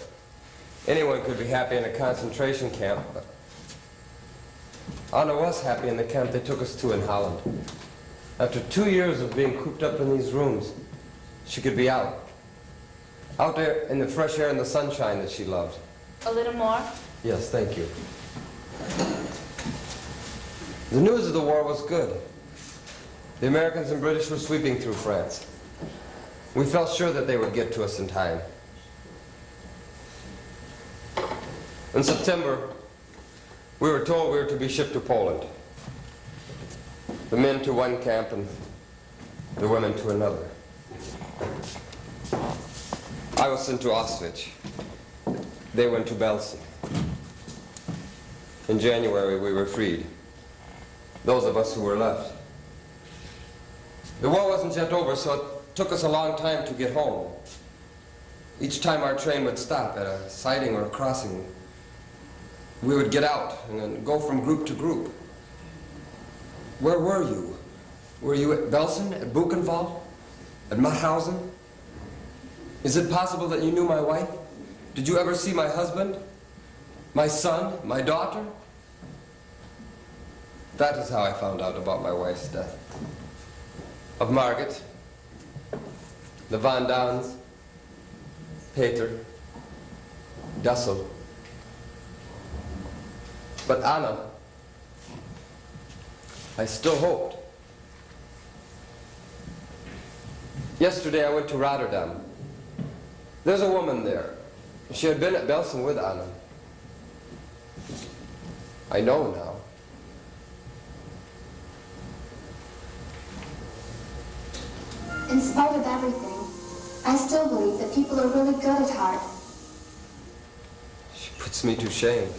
anyone could be happy in a concentration camp, but Anna was happy in the camp they took us to in Holland. After 2 years of being cooped up in these rooms, she could be out there in the fresh air and the sunshine that she loved. A little more? Yes, thank you. The news of the war was good. The Americans and British were sweeping through France. We felt sure that they would get to us in time. In September, we were told we were to be shipped to Poland. The men to one camp and the women to another. I was sent to Auschwitz. They went to Belsen. In January, we were freed. Those of us who were left. The war wasn't yet over, so it took us a long time to get home. Each time our train would stop at a siding or a crossing, we would get out and then go from group to group. Where were you? Were you at Belsen, at Buchenwald, at Mauthausen? Is it possible that you knew my wife? Did you ever see my husband? My son? My daughter? That is how I found out about my wife's death. Of Margaret, the Van Downs, Peter, Dussel. But Anna, I still hoped. Yesterday I went to Rotterdam. There's a woman there. She had been at Belsen with Anna. I know now. In spite of everything, I still believe that people are really good at heart. She puts me to shame.